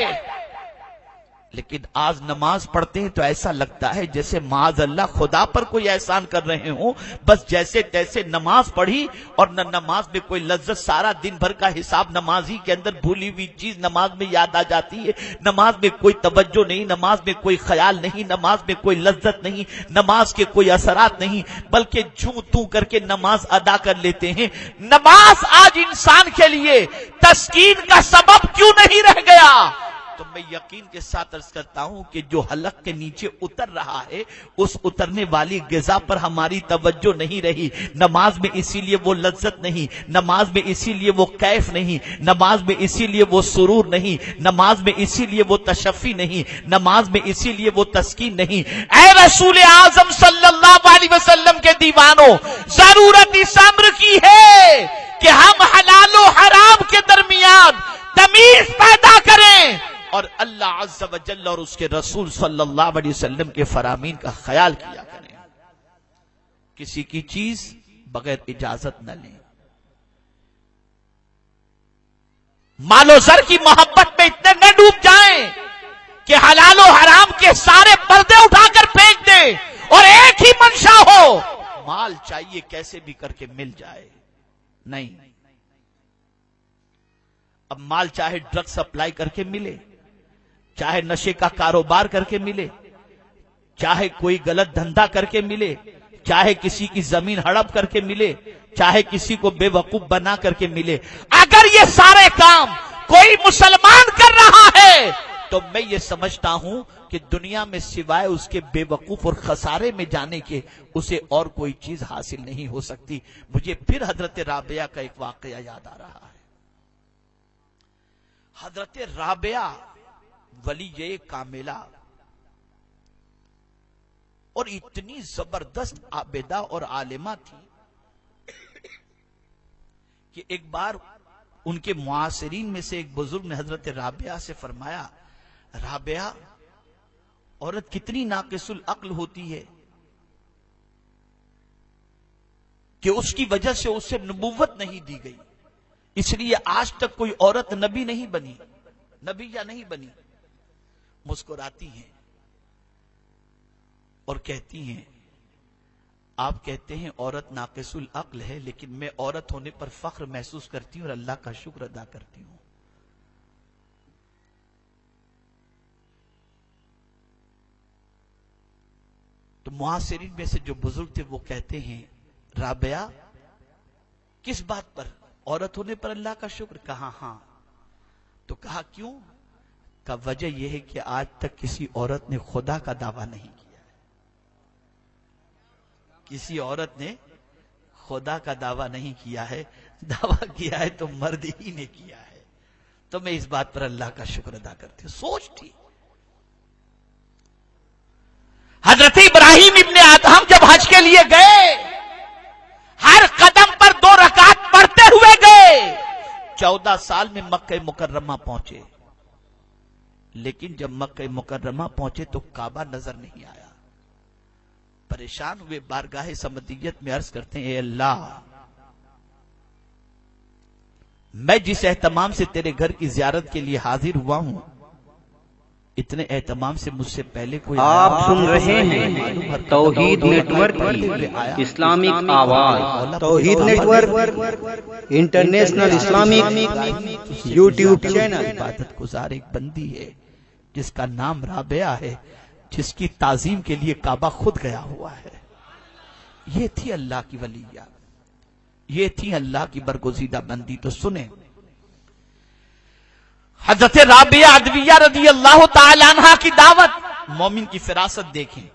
لیکن آج نماز پڑھتے ہیں تو ایسا لگتا ہے جیسے معاذ اللہ خدا پر کوئی احسان کر رہے ہوں. بس جیسے تیسے نماز پڑھی اور نہ نماز میں کوئی لذت, سارا دن بھر کا حساب نمازی کے اندر بھولی ہوئی چیز نماز میں یاد آ جاتی ہے. نماز میں کوئی توجہ نہیں, نماز میں کوئی خیال نہیں, نماز میں کوئی لذت نہیں, نماز کے کوئی اثرات نہیں, بلکہ جوں توں کر کے نماز ادا کر لیتے ہیں. نماز آج انسان کے لیے تسکین کا سبب کیوں نہیں رہ گیا؟ تو میں یقین کے ساتھ عرض کرتا ہوں کہ جو حلق کے نیچے اتر رہا ہے اس اترنے والی غذا پر ہماری توجہ نہیں رہی. نماز میں اسی لیے وہ لذت نہیں, نماز میں اسی لیے وہ کیف نہیں, نماز میں اسی لیے وہ سرور نہیں, نماز میں اسی لیے وہ تشفی نہیں, نماز میں اسی لیے وہ تسکین نہیں. اے رسول اعظم صلی اللہ علیہ وسلم کے دیوانوں, ضرورت اس امر کی ہے کہ ہم حلال و حرام کے درمیان تمیز پیدا کریں اور اللہ عز و جل اور اس کے رسول صلی اللہ علیہ وسلم کے فرامین کا خیال کیا کریں. کسی کی چیز بغیر اجازت نہ لیں. مال و زر کی محبت میں اتنے نہ ڈوب جائیں کہ حلال و حرام کے سارے پردے اٹھا کر پھینک دیں اور ایک ہی منشا ہو, مال مال چاہیے کیسے بھی کر کے مل جائے. نہیں، اب مال چاہے ڈرگ سپلائی کر کے ملے، چاہے نشے کا کاروبار کر کے ملے، چاہے کوئی غلط دھندا کر کے ملے، چاہے کسی کی زمین ہڑپ کر کے ملے، چاہے کسی کو بے وقوف بنا کر کے ملے، اگر یہ سارے کام کوئی مسلمان کر رہا ہے تو میں یہ سمجھتا ہوں کہ دنیا میں سوائے اس کے بے وقوف اور خسارے میں جانے کے اسے اور کوئی چیز حاصل نہیں ہو سکتی. مجھے پھر حضرت رابعہ کا ایک واقعہ یاد آ رہا ہے. حضرت رابعہ ولیہ کاملہ اور اتنی زبردست عابدہ اور عالمہ تھی کہ ایک بار ان کے معاصرین میں سے ایک بزرگ نے حضرت رابعہ سے فرمایا، رابعہ، عورت کتنی ناقص العقل ہوتی ہے کہ اس کی وجہ سے اسے نبوت نہیں دی گئی، اس لیے آج تک کوئی عورت نبی نہیں بنی، نبی یا نہیں بنی. مسکراتی ہیں اور کہتی ہیں، آپ کہتے ہیں عورت ناقص العقل ہے، لیکن میں عورت ہونے پر فخر محسوس کرتی ہوں اور اللہ کا شکر ادا کرتی ہوں. تو معاصرین میں سے جو بزرگ تھے وہ کہتے ہیں، رابعہ کس بات پر؟ عورت ہونے پر اللہ کا شکر. کہا ہاں. تو کہا کیوں؟ کا وجہ یہ ہے کہ آج تک کسی عورت نے خدا کا دعویٰ نہیں کیا. کسی عورت نے خدا کا دعویٰ نہیں کیا ہے، دعویٰ کیا ہے تو مرد ہی نے کیا ہے. تو میں اس بات پر اللہ کا شکر ادا کرتی ہوں. سوچ تھی حضرت ابراہیم ابن ادہم جب حج کے لیے گئے، ہر قدم پر 2 رکعت پڑھتے ہوئے گئے. 14 سال میں مکہ مکرمہ پہنچے، لیکن جب مکہ مکرمہ پہنچے تو کعبہ نظر نہیں آیا. پریشان ہوئے، بارگاہ سمدیت میں عرض کرتے ہیں، اے اللہ، میں جس اہتمام سے تیرے گھر کی زیارت کے لیے حاضر ہوا ہوں، اتنے اہتمام سے مجھ سے پہلے کوئی آپ سن رہے ہیں توحید نیٹ ورک کی اسلامک آواز. Tauheed network international Islamic YouTube channel. عبادت گزار ایک بندی ہے جس کا نام رابعہ ہے، جس کی تعظیم کے لیے کعبہ خود گیا ہوا ہے. یہ تھی اللہ کی ولیہ، یہ تھی اللہ کی برگزیدہ بندی. تو سنیں حضرت رابعہ عدویہ رضی اللہ تعالی عنہ کی دعوت، مومن کی فراست دیکھیں.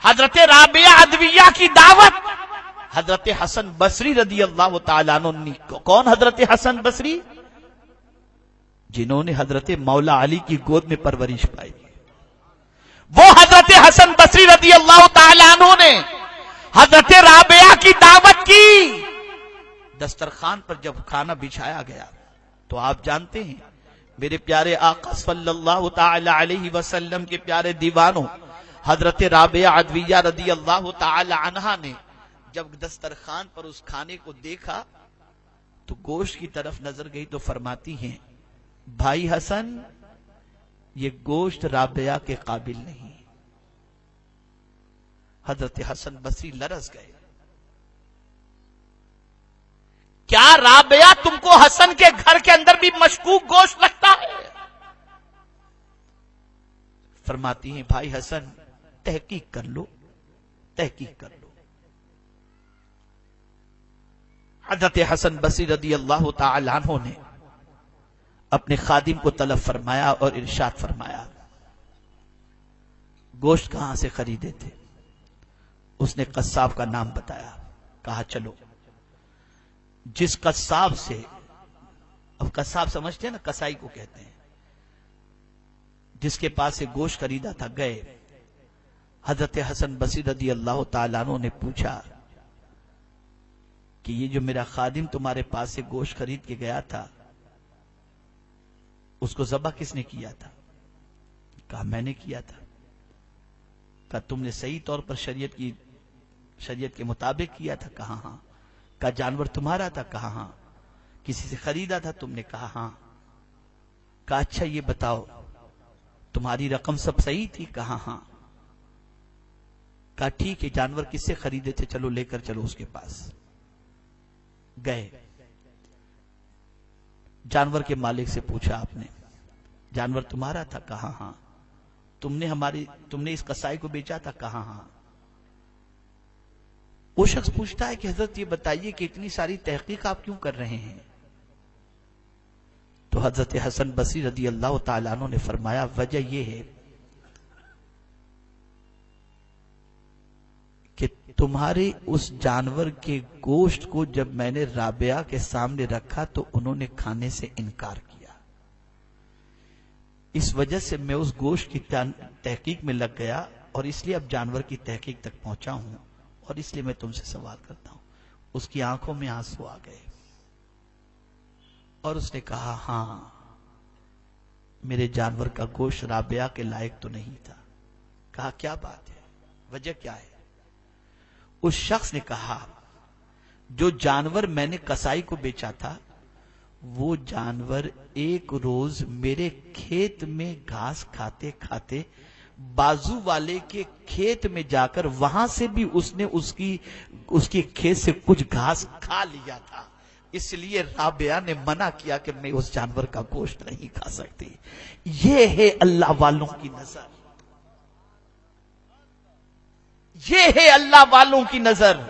حضرت رابعہ عدویہ کی دعوت حضرت حسن بصری رضی اللہ تعالی عنہ نے. کون حضرت حسن بصری؟ جنہوں نے حضرت مولا علی کی گود میں پرورش پائی. وہ حضرت حسن بصری رضی اللہ تعالی عنہ نے حضرت رابعہ کی دعوت کی. دسترخوان پر جب کھانا بچھایا گیا تو آپ جانتے ہیں میرے پیارے آقا صلی اللہ تعالی علیہ وسلم کے پیارے دیوانوں، حضرت رابعہ عدویہ رضی اللہ تعالی عنہا نے جب دسترخوان پر اس کھانے کو دیکھا تو گوشت کی طرف نظر گئی تو فرماتی ہیں، بھائی حسن، یہ گوشت رابعہ کے قابل نہیں. حضرت حسن بصری لرز گئے. کیا رابعہ تم کو حسن کے گھر کے اندر بھی مشکوک گوشت لگتا ہے؟ فرماتی ہیں، بھائی حسن، تحقیق کر لو، تحقیق کر لو. حضرت حسن بصری رضی اللہ تعالی عنہ نے اپنے خادم کو طلب فرمایا اور ارشاد فرمایا، گوشت کہاں سے خریدے تھے؟ اس نے قصاب کا نام بتایا. کہا چلو جس قصاب سے، اب قصاب سمجھتے ہیں نا، کسائی کو کہتے ہیں، جس کے پاس سے گوشت خریدا تھا گئے. حضرت حسن بصری رضی اللہ تعالیٰ عنہ نے پوچھا کہ یہ جو میرا خادم تمہارے پاس سے گوشت خرید کے گیا تھا، اس کو ذبح کس نے کیا تھا؟ کہا میں نے کیا تھا. کہا تم نے صحیح طور پر شریعت کے مطابق کیا تھا؟ کہا ہاں. کہا جانور تمہارا تھا؟ کہا ہاں. کسی سے خریدا تھا تم نے؟ کہا ہاں. کہا اچھا یہ بتاؤ تمہاری رقم سب صحیح تھی؟ کہا ہاں. کہا ٹھیک ہے، جانور کس سے خریدے تھے؟ چلو لے کر چلو اس کے پاس۔ گئے، جانور کے مالک سے پوچھا آپ نے جانور تمہارا تھا؟ کہا ہاں۔ تم نے اس قصائی کو بیچا تھا؟ کہا ہاں۔ وہ شخص پوچھتا ہے کہ حضرت یہ بتائیے کہ اتنی ساری تحقیق آپ کیوں کر رہے ہیں؟ تو حضرت حسن بصری رضی اللہ تعالیٰ عنہ نے فرمایا وجہ یہ ہے کہ تمہارے اس جانور کے گوشت کو جب میں نے رابعہ کے سامنے رکھا تو انہوں نے کھانے سے انکار کیا، اس وجہ سے میں اس گوشت کی تحقیق میں لگ گیا اور اس لیے اب جانور کی تحقیق تک پہنچا ہوں، اور اس لیے میں تم سے سوال کرتا ہوں۔ اس کی آنکھوں میں آنسو آ گئے اور اس نے کہا ہاں میرے جانور کا گوشت رابعہ کے لائق تو نہیں تھا۔ کہا کیا بات ہے، وجہ کیا ہے؟ اس شخص نے کہا جو جانور میں نے قصائی کو بیچا تھا وہ جانور ایک روز میرے کھیت میں گھاس کھاتے کھاتے بازو والے کے کھیت میں جا کر وہاں سے بھی اس نے اس کے کھیت سے کچھ گھاس کھا لیا تھا، اس لیے رابعہ نے منع کیا کہ میں اس جانور کا گوشت نہیں کھا سکتی۔ یہ ہے اللہ والوں کی نظر، یہ ہے اللہ والوں کی نظر۔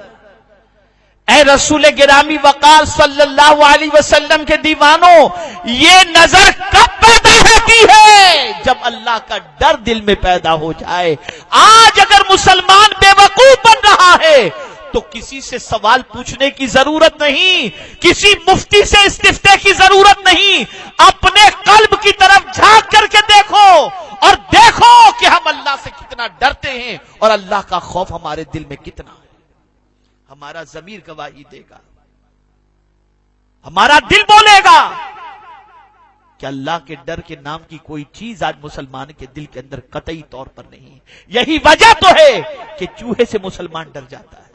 اے رسول گرامی وقار صلی اللہ علیہ وسلم کے دیوانوں، یہ نظر کب پیدا ہوتی ہے؟ جب اللہ کا ڈر دل میں پیدا ہو جائے۔ آج اگر مسلمان بے وقوف بن رہا ہے تو کسی سے سوال پوچھنے کی ضرورت نہیں، کسی مفتی سے استفتاء کی ضرورت نہیں، اپنے قلب کی طرف جھانک کر کے دیکھو اور دیکھو کہ ہم اللہ سے کتنا ڈرتے ہیں اور اللہ کا خوف ہمارے دل میں کتنا ہے۔ ہمارا ضمیر گواہی دے گا، ہمارا دل بولے گا کہ اللہ کے ڈر کے نام کی کوئی چیز آج مسلمان کے دل کے اندر قطعی طور پر نہیں۔ یہی وجہ تو ہے کہ چوہے سے مسلمان ڈر جاتا ہے،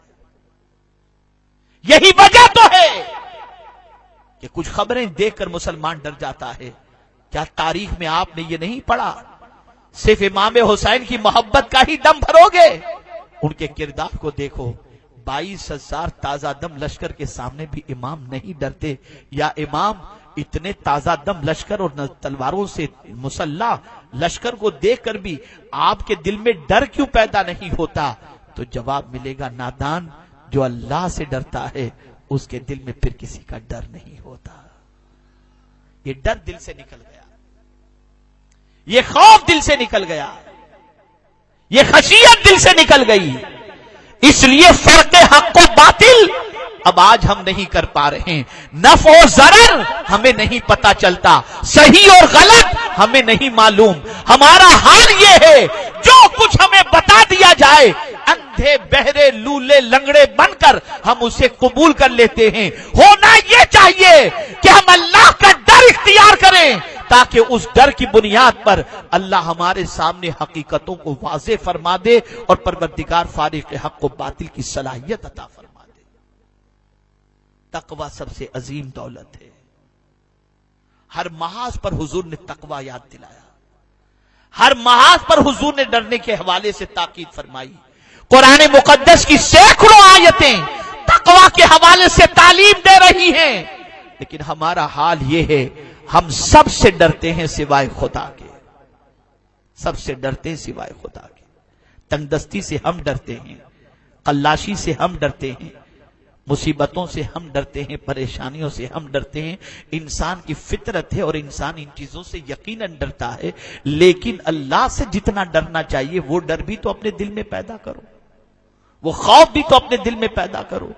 یہی وجہ تو ہے کہ کچھ خبریں دیکھ کر مسلمان ڈر جاتا ہے۔ کیا تاریخ میں آپ نے یہ نہیں پڑھا صرف امام حسین کی محبت کا ہی دم بھرو گے؟ ان کے کردار کو دیکھو، 22,000 تازہ دم لشکر کے سامنے بھی امام نہیں ڈرتے، یا امام اتنے تازہ دم لشکر اور تلواروں سے مسلح لشکر کو دیکھ کر بھی آپ کے دل میں ڈر کیوں پیدا نہیں ہوتا؟ تو جواب ملے گا نادان جو اللہ سے ڈرتا ہے اس کے دل میں پھر کسی کا ڈر نہیں ہوتا۔ یہ ڈر دل سے نکل گیا، یہ خوف دل سے نکل گیا، یہ خشیت دل سے نکل گئی، اس لیے فرق حق و باطل اب آج ہم نہیں کر پا رہے ہیں، نفع و ضرر ہمیں نہیں پتا چلتا، صحیح اور غلط ہمیں نہیں معلوم۔ ہمارا حال یہ ہے جو کچھ ہمیں بتا دیا جائے اندھے بہرے لولے لنگڑے بن کر ہم اسے قبول کر لیتے ہیں۔ ہونا یہ چاہیے کہ ہم اللہ کا ڈر اختیار کریں تاکہ اس ڈر کی بنیاد پر اللہ ہمارے سامنے حقیقتوں کو واضح فرما دے اور پروردگار فارق حق و باطل کی صلاحیت عطا فرما دے۔ تقوی سب سے عظیم دولت ہے، ہر محاذ پر حضور نے تقوی یاد دلایا، ہر محاذ پر حضور نے ڈرنے کے حوالے سے تاکید فرمائی۔ قرآن مقدس کی سینکڑوں آیتیں تقوی کے حوالے سے تعلیم دے رہی ہیں، لیکن ہمارا حال یہ ہے ہم سب سے ڈرتے ہیں سوائے خدا کے، سب سے ڈرتے ہیں سوائے خدا کے۔ تنگ دستی سے ہم ڈرتے ہیں، قلاشی سے ہم ڈرتے ہیں، مصیبتوں سے ہم ڈرتے ہیں، پریشانیوں سے ہم ڈرتے ہیں۔ انسان کی فطرت ہے اور انسان ان چیزوں سے یقیناً ڈرتا ہے، لیکن اللہ سے جتنا ڈرنا چاہیے وہ ڈر بھی تو اپنے دل میں پیدا کرو، وہ خوف بھی تو اپنے دل میں پیدا کرو،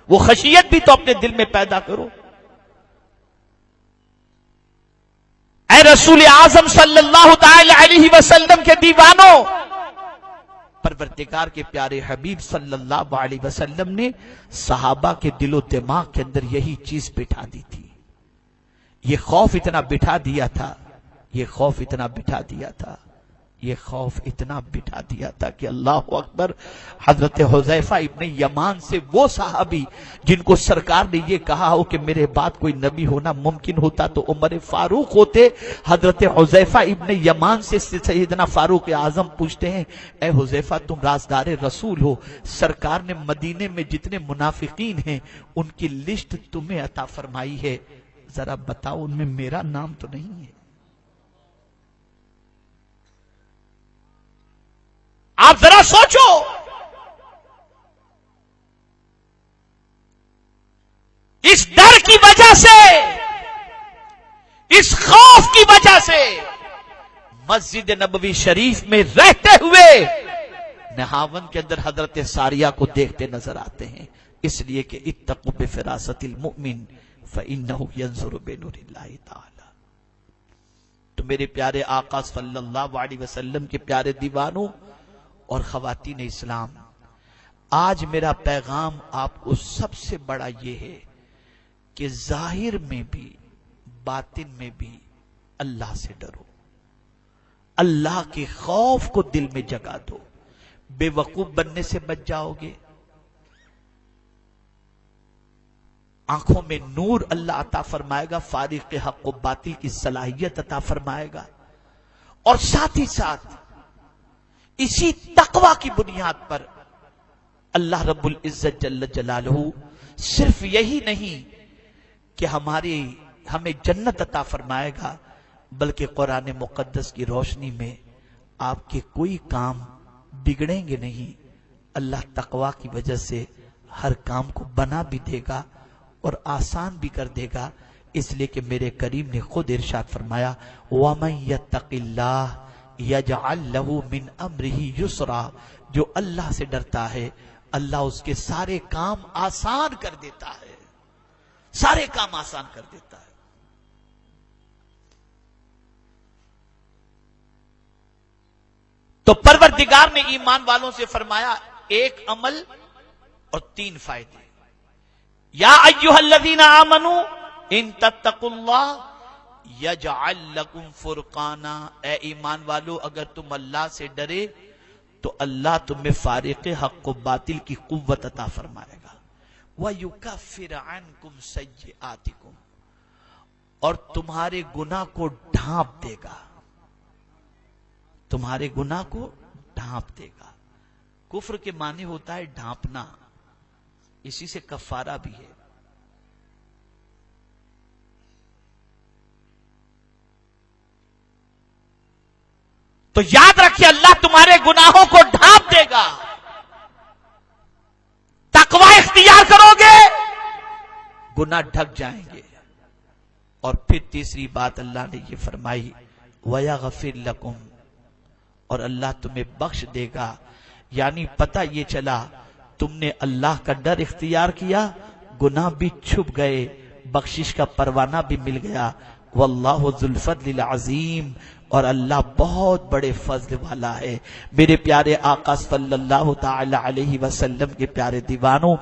وہ خشیت بھی تو اپنے دل میں پیدا کرو۔ اے رسول اعظم صلی اللہ تعالی علیہ وسلم کے دیوانوں، پروردگار کے پیارے حبیب صلی اللہ علیہ وسلم نے صحابہ کے دل و دماغ کے اندر یہی چیز بٹھا دی تھی، یہ خوف اتنا بٹھا دیا تھا، یہ خوف اتنا بٹھا دیا تھا یہ خوف اتنا بٹھا دیا تھا کہ اللہ اکبر، حضرت حذیفہ ابن یمان سے وہ صحابی جن کو سرکار نے یہ کہا ہو کہ میرے بعد کوئی نبی ہونا ممکن ہوتا تو عمر فاروق ہوتے، حضرت حذیفہ ابن یمان سے سیدنا فاروق اعظم پوچھتے ہیں اے حذیفہ تم رازدار رسول ہو، سرکار نے مدینے میں جتنے منافقین ہیں ان کی لسٹ تمہیں عطا فرمائی ہے، ذرا بتاؤ ان میں میرا نام تو نہیں ہے؟ آپ ذرا سوچو، اس ڈر کی وجہ سے، اس خوف کی وجہ سے مسجد نبوی شریف میں رہتے ہوئے نہاون کے اندر حضرت ساریہ کو دیکھتے نظر آتے ہیں، اس لیے کہ اتقوا بفراست المؤمن فإنہ ینظر بنور اللہ تعالی۔ تو میرے پیارے آقا صلی اللہ علیہ وسلم کے پیارے دیوانوں اور خواتین اسلام، آج میرا پیغام آپ کو سب سے بڑا یہ ہے کہ ظاہر میں بھی باطن میں بھی اللہ سے ڈرو، اللہ کے خوف کو دل میں جگا دو، بے وقوف بننے سے بچ جاؤ گے، آنکھوں میں نور اللہ عطا فرمائے گا، فارق حق و باطل کی صلاحیت عطا فرمائے گا، اور ساتھ ہی ساتھ اسی تقوی کی بنیاد پر اللہ رب العزت جل جلالہ صرف یہی نہیں کہ ہمیں جنت عطا فرمائے گا، بلکہ قرآن مقدس کی روشنی میں آپ کے کوئی کام بگڑیں گے نہیں، اللہ تقوی کی وجہ سے ہر کام کو بنا بھی دے گا اور آسان بھی کر دے گا، اس لیے کہ میرے کریم نے خود ارشاد فرمایا وَمَن يَتَّقِ اللَّهَ یجعل لہ من امرہ یسرا، جو اللہ سے ڈرتا ہے اللہ اس کے سارے کام آسان کر دیتا ہے، سارے کام آسان کر دیتا ہے۔ تو پروردگار نے ایمان والوں سے فرمایا ایک عمل اور 3 فائدے، یا ایھا الذین آمنوا ان تتقوا اللہ یجعل لکم فرقانا، اے ایمان والو اگر تم اللہ سے ڈرے تو اللہ تمہیں فارق حق و باطل کی قوت عطا فرمائے گا، وَيُكَفِّرْ عَنْكُمْ سَيِّئَاتِكُمْ، اور تمہارے گناہ کو ڈھانپ دے گا، تمہارے گناہ کو ڈھانپ دے گا۔ کفر کے معنی ہوتا ہے ڈھانپنا، اسی سے کفارہ بھی ہے۔ تو یاد رکھیے اللہ تمہارے گناہوں کو ڈھانپ دے گا، تقوی اختیار کرو گے گناہ ڈھک جائیں گے۔ اور پھر تیسری بات اللہ نے یہ فرمائی وَيَغْفِرْ لَكُمْ، اور اللہ تمہیں بخش دے گا، یعنی پتہ یہ چلا تم نے اللہ کا ڈر اختیار کیا، گناہ بھی چھپ گئے، بخشش کا پروانہ بھی مل گیا۔ واللہ ذو الفضل العظیم، اور اللہ بہت بڑے فضل والا ہے۔ میرے پیارے آقا صلی اللہ تعالی علیہ وسلم کے پیارے دیوانوں،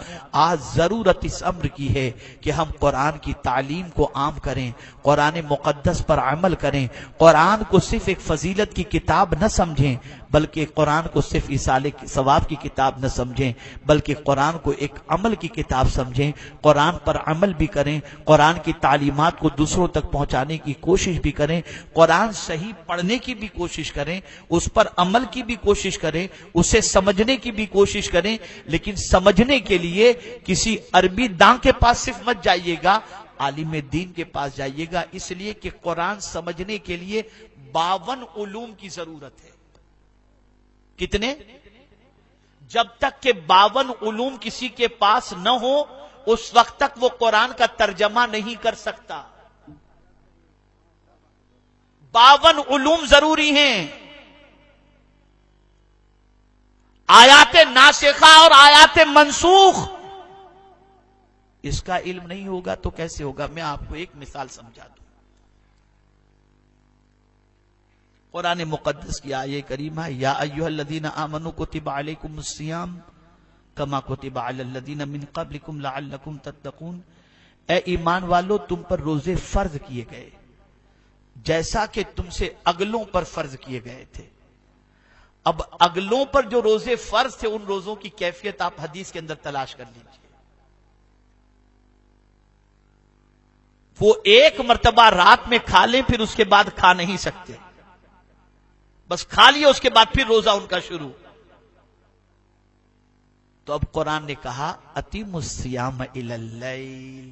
آج ضرورت اس امر کی ہے کہ ہم قرآن کی تعلیم کو عام کریں، قرآن مقدس پر عمل کریں، قرآن کو صرف ایک فضیلت کی کتاب نہ سمجھیں، بلکہ قرآن کو صرف ایصال ثواب کی کتاب نہ سمجھیں، بلکہ قرآن کو ایک عمل کی کتاب سمجھیں، قرآن پر عمل بھی کریں، قرآن کی تعلیمات کو دوسروں تک پہنچانے کی کوشش بھی کریں، قرآن صحیح پڑھنے کی بھی کوشش کریں، اس پر عمل کی بھی کوشش کریں، اسے سمجھنے کی بھی کوشش کریں، لیکن سمجھنے کے لیے کسی عربی داں کے پاس صرف مت جائیے گا، عالم دین کے پاس جائیے گا، اس لیے کہ قرآن سمجھنے کے لیے 52 علوم کی ضرورت ہے۔ کتنے؟ جب تک کہ 52 علوم کسی کے پاس نہ ہو اس وقت تک وہ قرآن کا ترجمہ نہیں کر سکتا۔ 52 علوم ضروری ہیں، آیات ناسخہ اور آیات منسوخ، اس کا علم نہیں ہوگا تو کیسے ہوگا؟ میں آپ کو ایک مثال سمجھا دوں۔ قرآن مقدس کی آیت کریمہ یا ایھا الذین آمنوا کتب علیکم الصیام کما کتب علی الذین من قبلکم لعلکم تتقون، اے ایمان والو تم پر روزے فرض کیے گئے جیسا کہ تم سے اگلوں پر فرض کیے گئے تھے۔ اب اگلوں پر جو روزے فرض تھے ان روزوں کی کیفیت آپ حدیث کے اندر تلاش کر لیجیے. وہ ایک مرتبہ رات میں کھا لیں پھر اس کے بعد کھا نہیں سکتے, بس کھا لیا اس کے بعد پھر روزہ ان کا شروع. تو اب قرآن نے کہا اتم الصیام الی اللیل,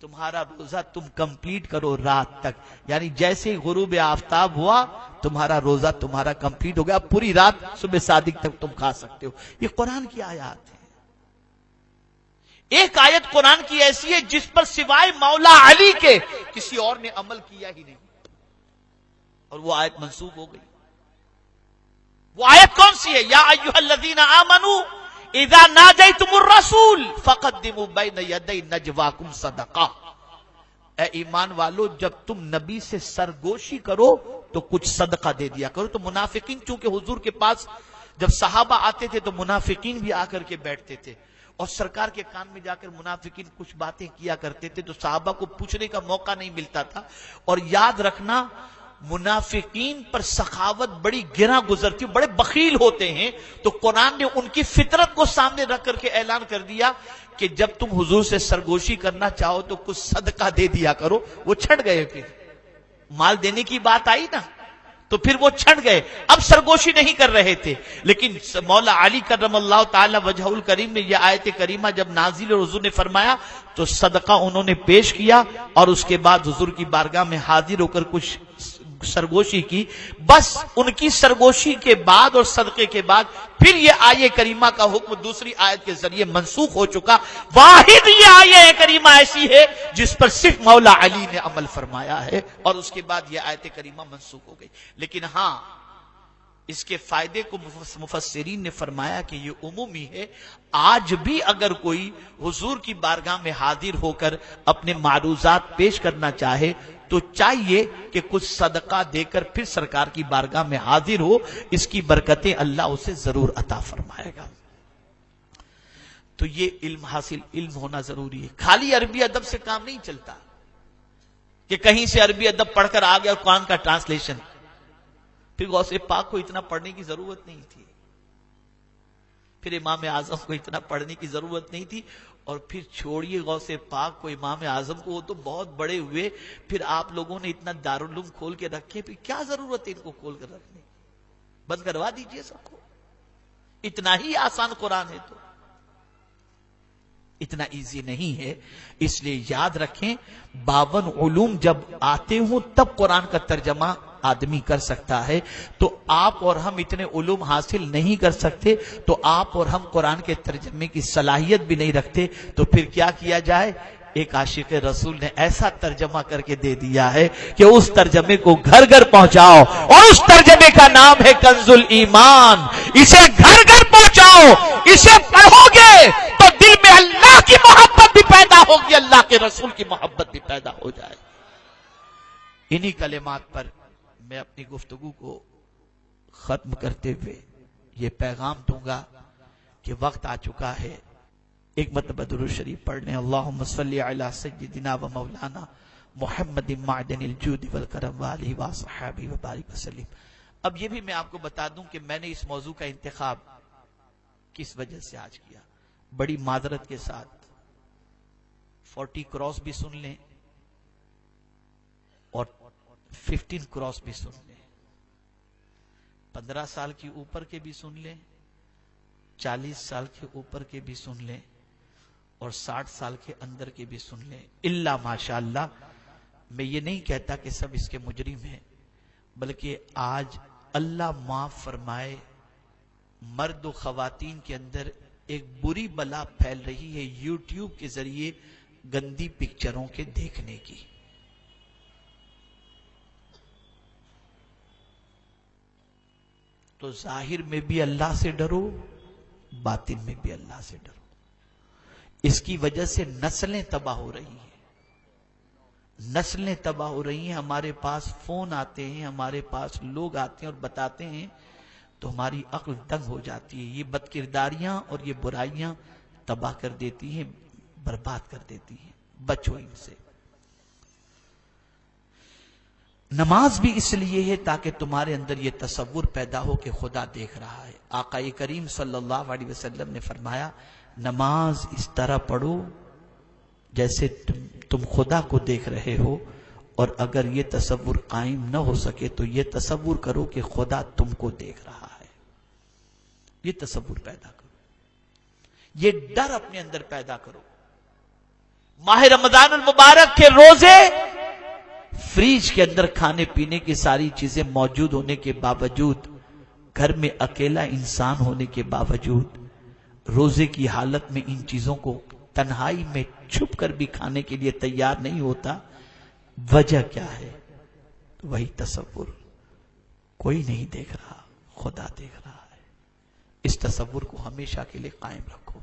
تمہارا روزہ تم کمپلیٹ کرو رات تک, یعنی جیسے غروب آفتاب ہوا تمہارا روزہ تمہارا کمپلیٹ ہو گیا, اب پوری رات صبح صادق تک تم کھا سکتے ہو. یہ قرآن کی آیات ہے. ایک آیت قرآن کی ایسی ہے جس پر سوائے مولا علی کے کسی اور نے عمل کیا ہی نہیں, اور وہ آیت منسوخ ہو گئی. وہ آیت کون سی ہے؟ یا ایھا الذین آمنوا اذا ناجیتم الرسول فقدموا بین یدی نجواکم صدقہ. اے ایمان والو, جب تم نبی سے سرگوشی کرو تو کچھ صدقہ دے دیا کرو. تو منافقین چونکہ حضور کے پاس جب صحابہ آتے تھے تو منافقین بھی آ کر کے بیٹھتے تھے, اور سرکار کے کان میں جا کر منافقین کچھ باتیں کیا کرتے تھے, تو صحابہ کو پوچھنے کا موقع نہیں ملتا تھا. اور یاد رکھنا, منافقین پر سخاوت بڑی گراں گزرتی, بڑے بخیل ہوتے ہیں. تو قرآن نے ان کی فطرت کو سامنے رکھ کر کے اعلان کر دیا کہ جب تم حضور سے سرگوشی کرنا چاہو تو کچھ صدقہ دے دیا کرو. وہ چھٹ گئے, پھر مال دینے کی بات آئی نا تو پھر وہ چھٹ گئے, اب سرگوشی نہیں کر رہے تھے. لیکن مولا علی کرم اللہ تعالی وجہہ الکریم نے یہ آیت کریمہ جب نازل اور حضور نے فرمایا تو صدقہ انہوں نے پیش کیا, اور اس کے بعد حضور کی بارگاہ میں حاضر ہو کر کچھ سرگوشی کی. بس ان کی سرگوشی کے بعد اور صدقے کے بعد پھر یہ آیت کریمہ کا حکم دوسری آیت کے ذریعے منسوخ ہو چکا. واحد یہ آیت کریمہ ایسی ہے جس پر صرف مولا علی نے عمل فرمایا ہے, اور اس کے بعد یہ آیت کریمہ منسوخ ہو گئی. لیکن ہاں, اس کے فائدے کو مفسرین نے فرمایا کہ یہ عمومی ہے. آج بھی اگر کوئی حضور کی بارگاہ میں حاضر ہو کر اپنے معروضات پیش کرنا چاہے تو چاہیے کہ کچھ صدقہ دے کر پھر سرکار کی بارگاہ میں حاضر ہو, اس کی برکتیں اللہ اسے ضرور عطا فرمائے گا. تو یہ علم ہونا ضروری ہے. خالی عربی ادب سے کام نہیں چلتا کہ کہیں سے عربی ادب پڑھ کر آ گیا اور قرآن کا ٹرانسلیشن. پھر غوث پاک کو اتنا پڑھنے کی ضرورت نہیں تھی, پھر امام اعظم کو اتنا پڑھنے کی ضرورت نہیں تھی, اور پھر چھوڑیے غوث پاک کو, امام اعظم کو, وہ تو بہت بڑے ہوئے. پھر آپ لوگوں نے اتنا دارالعلوم کھول کے رکھے, پھر کیا ضرورت ہے ان کو کھول کر رکھنے, بند کروا دیجئے سب کو. اتنا ہی آسان قرآن ہے, تو اتنا ایزی نہیں ہے. اس لیے یاد رکھیں 52 علوم جب آتے ہوں تب قرآن کا ترجمہ آدمی کر سکتا ہے. تو آپ اور ہم اتنے علوم حاصل نہیں کر سکتے, تو آپ اور ہم قرآن کے ترجمے کی صلاحیت بھی نہیں رکھتے, تو پھر کیا کیا جائے؟ ایک عاشق رسول نے ایسا ترجمہ کر کے دے دیا ہے کہ اس ترجمے کو گھر گھر پہنچاؤ, اور اس ترجمے کا نام ہے کنز الایمان. اسے گھر گھر پہنچاؤ, اسے پڑھو گے تو دل میں اللہ کی محبت بھی پیدا ہوگی, اللہ کے رسول کی محبت بھی پیدا ہو جائے. انہی کلمات پر میں اپنی گفتگو کو ختم کرتے ہوئے یہ پیغام دوں گا کہ وقت آ چکا ہے. ایک مرتبہ درود شریف پڑھ لیں. اللہم صلی علی سیدنا و مولانا محمد معدن الجود والکرم وآلہ وصحبہ وبارک وسلم. اب یہ بھی میں آپ کو بتا دوں کہ میں نے اس موضوع کا انتخاب کس وجہ سے آج کیا. بڑی معذرت کے ساتھ 40 کراس بھی سن لیں اور 15 کراس بھی سن لیں, 15 سال کی اوپر کے بھی سن لیں, 40 سال کے اوپر کے بھی سن لیں, اور 60 سال کے اندر کے بھی سن لیں. الا ماشاءاللہ, میں یہ نہیں کہتا کہ سب اس کے مجرم ہیں, بلکہ آج اللہ معاف فرمائے مرد و خواتین کے اندر ایک بری بلا پھیل رہی ہے یوٹیوب کے ذریعے گندی پکچروں کے دیکھنے کی. تو ظاہر میں بھی اللہ سے ڈرو, باطن میں بھی اللہ سے ڈرو. اس کی وجہ سے نسلیں تباہ ہو رہی ہیں, نسلیں تباہ ہو رہی ہیں. ہمارے پاس فون آتے ہیں, ہمارے پاس لوگ آتے ہیں اور بتاتے ہیں تو ہماری عقل دنگ ہو جاتی ہے. یہ بدکرداریاں اور یہ برائیاں تباہ کر دیتی ہیں, برباد کر دیتی ہیں. بچو ان سے. نماز بھی اس لیے ہے تاکہ تمہارے اندر یہ تصور پیدا ہو کہ خدا دیکھ رہا ہے۔ آقا کریم صلی اللہ علیہ وسلم نے فرمایا نماز اس طرح پڑھو جیسے تم خدا کو دیکھ رہے ہو، اور اگر یہ تصور قائم نہ ہو سکے تو یہ تصور کرو کہ خدا تم کو دیکھ رہا ہے۔ یہ تصور پیدا کرو، یہ ڈر اپنے اندر پیدا کرو۔ ماہ رمضان المبارک کے روزے، فریج کے اندر کھانے پینے کی ساری چیزیں موجود ہونے کے باوجود، گھر میں اکیلا انسان ہونے کے باوجود، روزے کی حالت میں ان چیزوں کو تنہائی میں چھپ کر بھی کھانے کے لیے تیار نہیں ہوتا، وجہ کیا ہے؟ وہی تصور، کوئی نہیں دیکھ رہا، خدا دیکھ رہا ہے۔ اس تصور کو ہمیشہ کے لیے قائم رکھو۔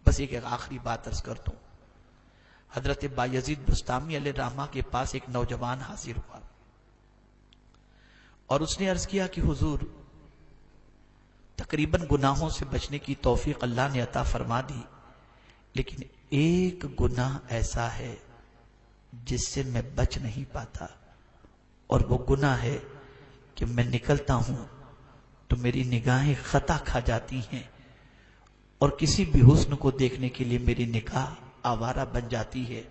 بس ایک آخری بات عرض کر دوں، حضرت بایزید بستامی علیہ الرحمہ کے پاس ایک نوجوان حاضر ہوا اور اس نے عرض کیا کہ حضور، تقریباً گناہوں سے بچنے کی توفیق اللہ نے عطا فرما دی، لیکن ایک گناہ ایسا ہے جس سے میں بچ نہیں پاتا، اور وہ گناہ ہے کہ میں نکلتا ہوں تو میری نگاہیں خطا کھا جاتی ہیں، اور کسی بھی حسن کو دیکھنے کے لیے میری نگاہ آوارہ بن جاتی ہے،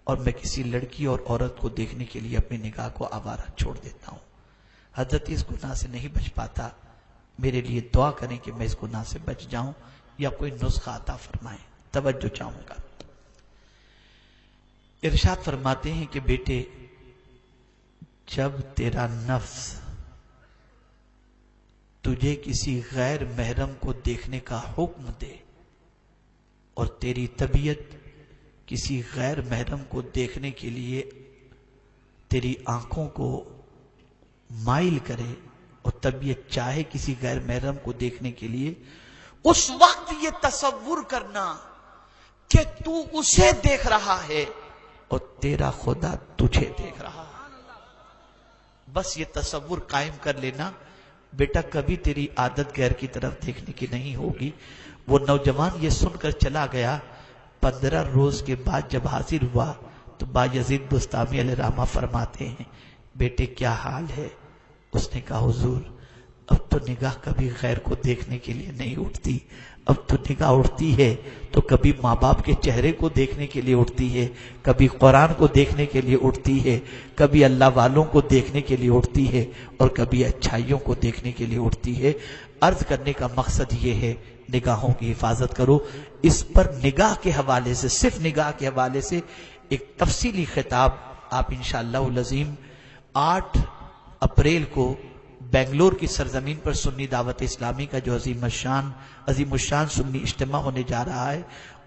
اور میں کسی لڑکی اور عورت کو دیکھنے کے لیے اپنی نگاہ کو آوارہ چھوڑ دیتا ہوں۔ حضرت اس گناہ سے نہیں بچ پاتا، میرے لیے دعا کریں کہ میں اس گناہ سے بچ جاؤں، یا کوئی نسخہ عطا فرمائیں، توجہ چاہوں گا۔ ارشاد فرماتے ہیں کہ بیٹے، جب تیرا نفس تجھے کسی غیر محرم کو دیکھنے کا حکم دے، اور تیری طبیعت کسی غیر محرم کو دیکھنے کے لیے تیری آنکھوں کو مائل کرے، اور طبیعت چاہے کسی غیر محرم کو دیکھنے کے لیے، اس وقت یہ تصور کرنا کہ تو اسے دیکھ رہا ہے اور تیرا خدا تجھے دیکھ رہا ہے۔ بس یہ تصور قائم کر لینا بیٹا، کبھی تیری عادت غیر کی طرف دیکھنے کی نہیں ہوگی۔ وہ نوجوان یہ سن کر چلا گیا۔ 15 روز کے بعد جب حاضر ہوا تو بایزید بستامی علیہ الرحمہ فرماتے ہیں بیٹے کیا حال ہے؟ اس نے کہا حضور، اب تو نگاہ کبھی غیر کو دیکھنے کے لیے نہیں اٹھتی، اب تو نگاہ اٹھتی ہے تو کبھی ماں باپ کے چہرے کو دیکھنے کے لیے اٹھتی ہے، کبھی قرآن کو دیکھنے کے لیے اٹھتی ہے، کبھی اللہ والوں کو دیکھنے کے لیے اٹھتی ہے، اور کبھی اچھائیوں کو دیکھنے کے لیے اٹھتی ہے۔ عرض کرنے کا مقصد یہ ہے نگاہوں کی حفاظت کرو۔ اس پر نگاہ کے حوالے سے، صرف نگاہ کے حوالے سے ایک تفصیلی خطاب آپ انشاءاللہ العظیم 8 اپریل کو بنگلور کی سرزمین پر سنی دعوت اسلامی کا جو عظیم الشان سنی اجتماع ہونے جا رہا ہے،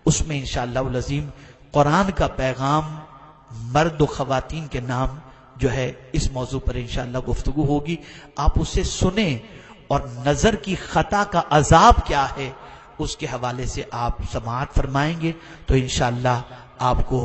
اس میں انشاءاللہ العظیم قرآن کا پیغام مرد و خواتین کے نام جو ہے اس موضوع پر انشاءاللہ گفتگو ہوگی۔ آپ اسے سنیں، اور نظر کی خطا کا عذاب کیا ہے اس کے حوالے سے آپ سماعت فرمائیں گے تو انشاءاللہ آپ کو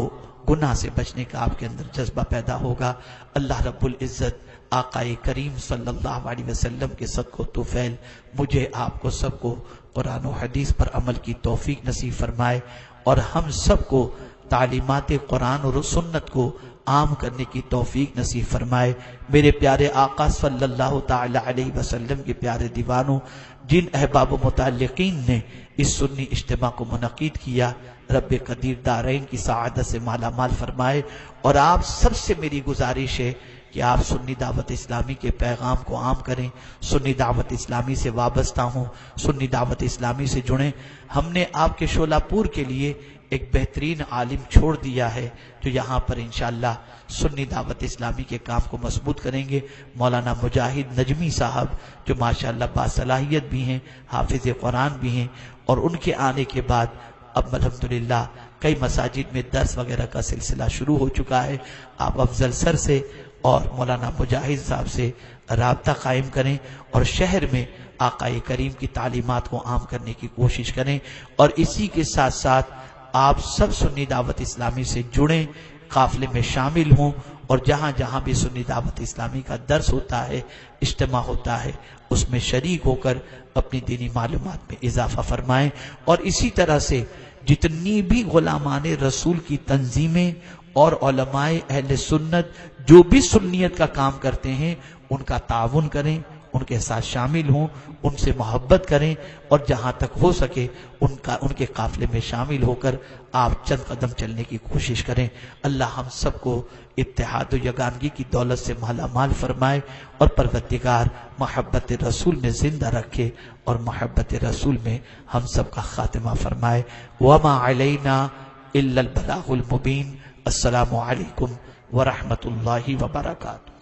گناہ سے بچنے کا آپ کے اندر جذبہ پیدا ہوگا۔ اللہ رب العزت آقا کریم صلی اللہ علیہ وسلم کے صدق و طفیل مجھے آپ کو سب کو قرآن و حدیث پر عمل کی توفیق نصیب فرمائے، اور ہم سب کو تعلیمات قرآن اور سنت کو عام کرنے کی توفیق نصیب فرمائے۔ میرے پیارے آقا صلی اللہ تعالی علیہ وسلم کے پیارے دیوانوں، جن احباب و متعلقین نے اس سنی اجتماع کو منعقد کیا، رب قدیر دارین کی سعادت سے مالا مال فرمائے۔ اور آپ سب سے میری گزارش ہے کہ آپ سنی دعوت اسلامی کے پیغام کو عام کریں، سنی دعوت اسلامی سے وابستہ ہوں، سنی دعوت اسلامی سے جڑیں۔ ہم نے آپ کے شولہ پور کے لیے ایک بہترین عالم چھوڑ دیا ہے جو یہاں پر انشاءاللہ سنی دعوت اسلامی کے کام کو مضبوط کریں گے، مولانا مجاہد نجمی صاحب، جو ماشاءاللہ باصلاحیت بھی ہیں، حافظ قرآن بھی ہیں، اور ان کے آنے کے بعد اب الحمدللہ کئی مساجد میں درس وغیرہ کا سلسلہ شروع ہو چکا ہے۔ آپ افضل سر سے اور مولانا مجاہد صاحب سے رابطہ قائم کریں، اور شہر میں آقا کریم کی تعلیمات کو عام کرنے کی کوشش کریں، اور اسی کے ساتھ ساتھ آپ سب سنی دعوت اسلامی سے جڑیں، قافلے میں شامل ہوں، اور جہاں جہاں بھی سنی دعوت اسلامی کا درس ہوتا ہے، اجتماع ہوتا ہے، اس میں شریک ہو کر اپنی دینی معلومات میں اضافہ فرمائیں۔ اور اسی طرح سے جتنی بھی غلامان رسول کی تنظیمیں اور علماء اہل سنت جو بھی سنیت کا کام کرتے ہیں ان کا تعاون کریں، ان کے ساتھ شامل ہوں، ان سے محبت کریں، اور جہاں تک ہو سکے ان کے قافلے میں شامل ہو کر آپ چند قدم چلنے کی کوشش کریں۔ اللہ ہم سب کو اتحاد و یگانگی کی دولت سے مالا مال فرمائے، اور پروردگار محبت رسول میں زندہ رکھے، اور محبت رسول میں ہم سب کا خاتمہ فرمائے۔ وما علینا الا البلاغ المبین۔ السلام علیکم ورحمۃ اللہ وبرکاتہ۔